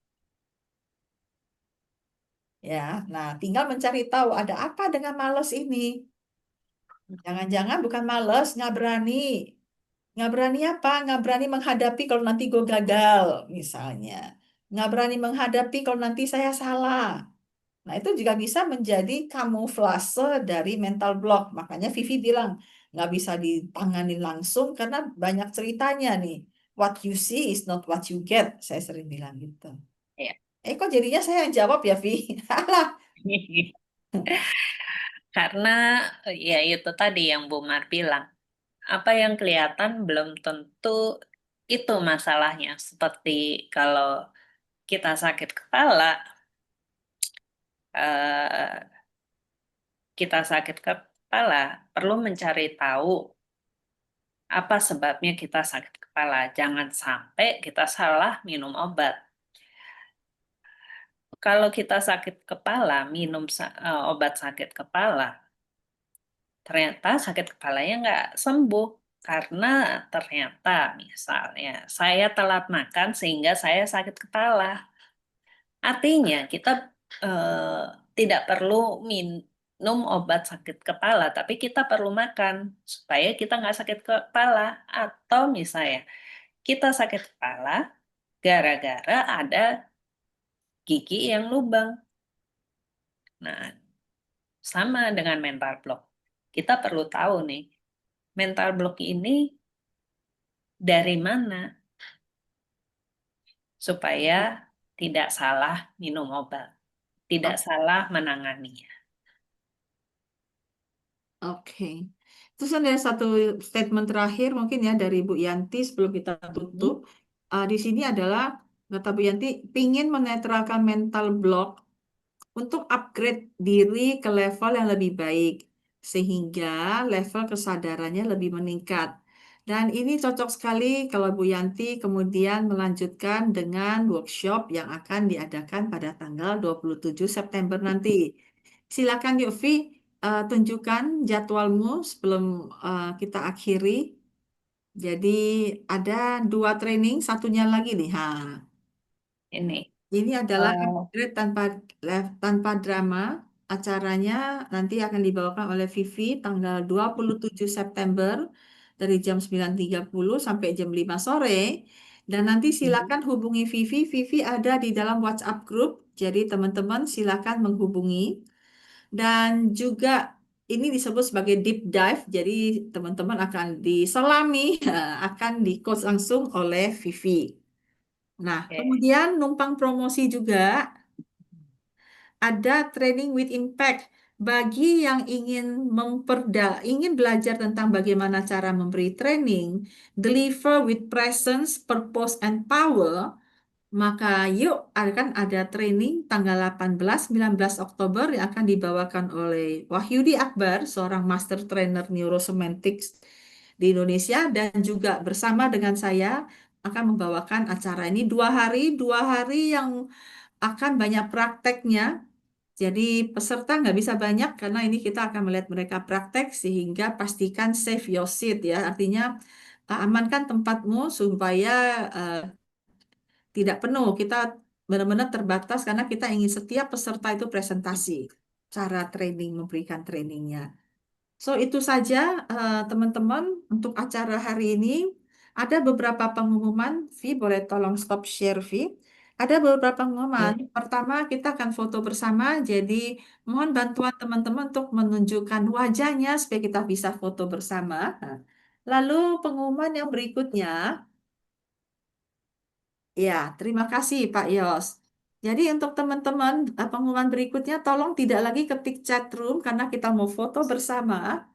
Ya, nah tinggal mencari tahu ada apa dengan males ini. Jangan-jangan bukan males, nggak berani. Nggak berani apa? Nggak berani menghadapi kalau nanti gue gagal, misalnya. Nggak berani menghadapi kalau nanti saya salah. Nah, itu juga bisa menjadi kamuflase dari mental block. Makanya Vivi bilang, nggak bisa ditangani langsung karena banyak ceritanya nih. What you see is not what you get. Saya sering bilang gitu. Ya. Kok jadinya saya yang jawab ya, Vi? Alah. Karena ya itu tadi yang Bu Mar bilang, apa yang kelihatan belum tentu itu masalahnya. Seperti kalau kita sakit kepala, eh, kita sakit kepala perlu mencari tahu apa sebabnya kita sakit kepala. Jangan sampai kita salah minum obat. Kalau kita sakit kepala, minum obat sakit kepala, ternyata sakit kepalanya nggak sembuh. Karena ternyata misalnya saya telat makan sehingga saya sakit kepala. Artinya kita eh, tidak perlu minum obat sakit kepala, tapi kita perlu makan supaya kita nggak sakit kepala. Atau misalnya kita sakit kepala gara-gara ada gigi yang lubang. Nah, sama dengan mental block. Kita perlu tahu nih, mental block ini dari mana supaya tidak salah minum obat, tidak salah menanganinya. Oke. Terus ada satu statement terakhir mungkin ya dari Bu Yanti sebelum kita tutup. Hmm? Di sini adalah kata Bu Yanti, pingin menetralkan mental block untuk upgrade diri ke level yang lebih baik sehingga level kesadarannya lebih meningkat. Dan ini cocok sekali kalau Bu Yanti kemudian melanjutkan dengan workshop yang akan diadakan pada tanggal 27 September nanti. Silakan yuk Vi, tunjukkan jadwalmu sebelum kita akhiri. Jadi ada 2 training, satunya lagi nih. Ha. Ini. Ini adalah eh, upgrade tanpa drama. Acaranya nanti akan dibawakan oleh Vivi tanggal 27 September dari jam 9.30 sampai jam 5 sore. Dan nanti silakan hubungi Vivi. Vivi ada di dalam WhatsApp group. Jadi teman-teman silakan menghubungi. Dan juga ini disebut sebagai deep dive. Jadi teman-teman akan diselami, akan di-coach langsung oleh Vivi. Nah, Oke. kemudian numpang promosi juga ada training with impact bagi yang ingin belajar tentang bagaimana cara memberi training, deliver with presence, purpose and power, maka yuk akan ada training tanggal 18-19 Oktober yang akan dibawakan oleh Wahyudi Akbar, seorang master trainer neurosemantics di Indonesia dan juga bersama dengan saya akan membawakan acara ini 2 hari yang akan banyak prakteknya. Jadi peserta nggak bisa banyak karena ini kita akan melihat mereka praktek sehingga pastikan save your seat ya. Artinya amankan tempatmu supaya eh, tidak penuh. Kita benar-benar terbatas karena kita ingin setiap peserta itu presentasi cara training, memberikan trainingnya. So, itu saja teman-teman untuk acara hari ini. Ada beberapa pengumuman, Vi, boleh tolong stop share, Vi. Ada beberapa pengumuman. Hmm. Pertama, kita akan foto bersama, jadi mohon bantuan teman-teman untuk menunjukkan wajahnya supaya kita bisa foto bersama. Nah, lalu pengumuman yang berikutnya, ya, terima kasih Pak Yos. Jadi untuk teman-teman, pengumuman berikutnya tolong tidak lagi ketik chat room karena kita mau foto bersama.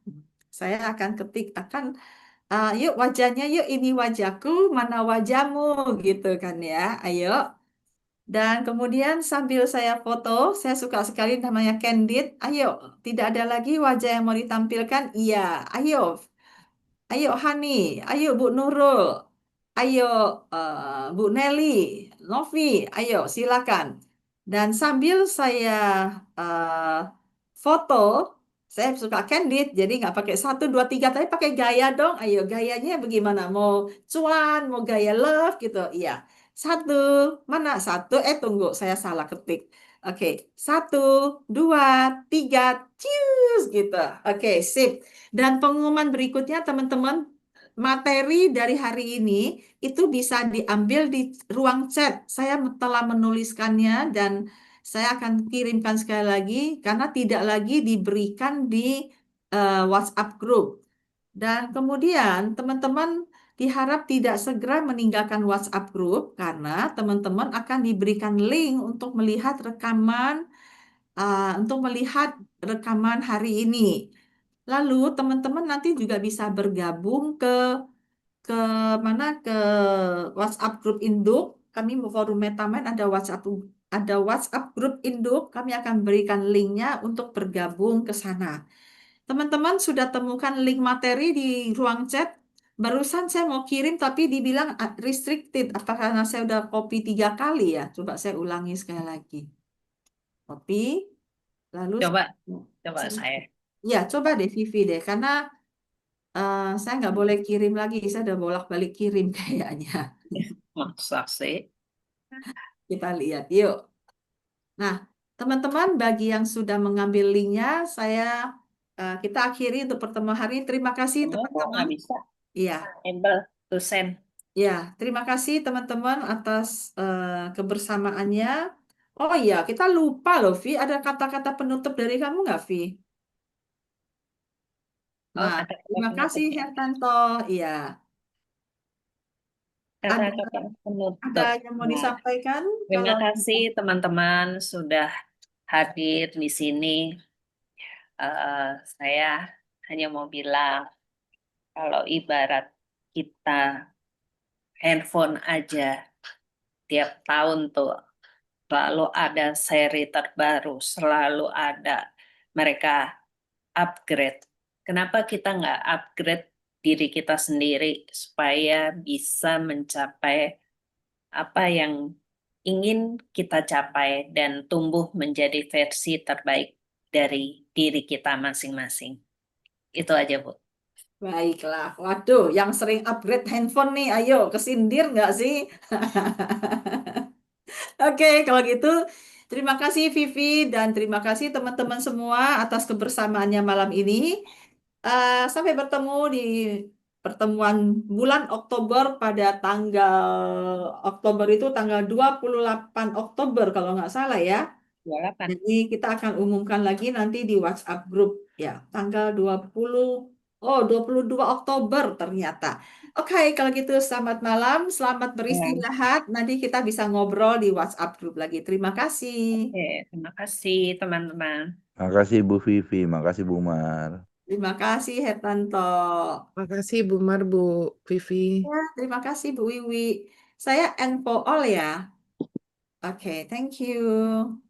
Saya akan ketik, yuk wajahnya, yuk ini wajahku, mana wajahmu, gitu kan ya. Ayo. Dan kemudian sambil saya foto, saya suka sekali namanya candid. Ayo, tidak ada lagi wajah yang mau ditampilkan. Iya, ayo. Ayo Hani, ayo Bu Nurul, ayo Bu Nelly, Novi, ayo silakan. Dan sambil saya eh, foto, saya suka candid, jadi nggak pakai 1, 2, 3, tapi pakai gaya dong. Ayo gayanya bagaimana? Mau cuan, mau gaya love gitu. Iya. Satu, mana satu? Tunggu, saya salah ketik. Oke, 1, 2, 3, cheers gitu. Oke, sip. Dan pengumuman berikutnya teman-teman, materi dari hari ini itu bisa diambil di ruang chat. Saya telah menuliskannya dan saya akan kirimkan sekali lagi karena tidak lagi diberikan di WhatsApp group. Dan kemudian teman-teman diharap tidak segera meninggalkan WhatsApp group karena teman-teman akan diberikan link untuk melihat rekaman hari ini. Lalu teman-teman nanti juga bisa bergabung ke ke WhatsApp grup induk. Kami forum Metamain ada WhatsApp grup induk. Kami akan berikan linknya untuk bergabung ke sana. Teman-teman sudah temukan link materi di ruang chat. Barusan saya mau kirim tapi dibilang restricted. Apa karena saya udah copy 3 kali ya? Coba saya ulangi sekali lagi. Copy, lalu Coba, coba saya, saya. ya coba deh Vivi deh, karena saya nggak boleh kirim lagi. Saya udah bolak-balik kirim kayaknya. Masa sih? Kita lihat yuk. Nah, teman-teman, bagi yang sudah mengambil linknya, kita akhiri untuk pertemuan hari ini. Terima kasih Kamu kok teman-teman. nggak bisa? Iya. Able to send. Ya, terima kasih teman-teman atas kebersamaannya. Oh iya, kita lupa loh, Vi. Ada kata-kata penutup dari kamu nggak, Vi? Oh, Nah, kata-kata terima kasih, penutupnya. Hertanto. Iya, ada Kata-kata ada penutup. yang mau Nah, disampaikan? terima Kalau kasih teman-teman sudah hadir di sini. Saya hanya mau bilang, kalau ibarat kita handphone aja, tiap tahun tuh selalu ada seri terbaru, selalu ada mereka upgrade. Kenapa kita nggak upgrade diri kita sendiri supaya bisa mencapai apa yang ingin kita capai dan tumbuh menjadi versi terbaik dari diri kita masing-masing. Itu aja, Bu. Baiklah, waduh, yang sering upgrade handphone nih, ayo kesindir nggak sih? Oke, kalau gitu, terima kasih Vivi dan terima kasih teman-teman semua atas kebersamaannya malam ini. Sampai bertemu di pertemuan bulan Oktober pada tanggal Oktober itu tanggal 28 Oktober kalau nggak salah ya. 28. Jadi kita akan umumkan lagi nanti di WhatsApp group ya, tanggal 20 oh 22 Oktober ternyata. Oke, kalau gitu selamat malam, selamat Ya, beristirahat. Nanti kita bisa ngobrol di WhatsApp group lagi. Terima kasih. oke. Terima kasih, teman-teman. Makasih Bu Vivi, makasih Bu Mar. Terima kasih Hertanto. Makasih Bu Mar, Bu Vivi. Ya, terima kasih Bu Wiwi. Saya N po all ya. Oke, thank you.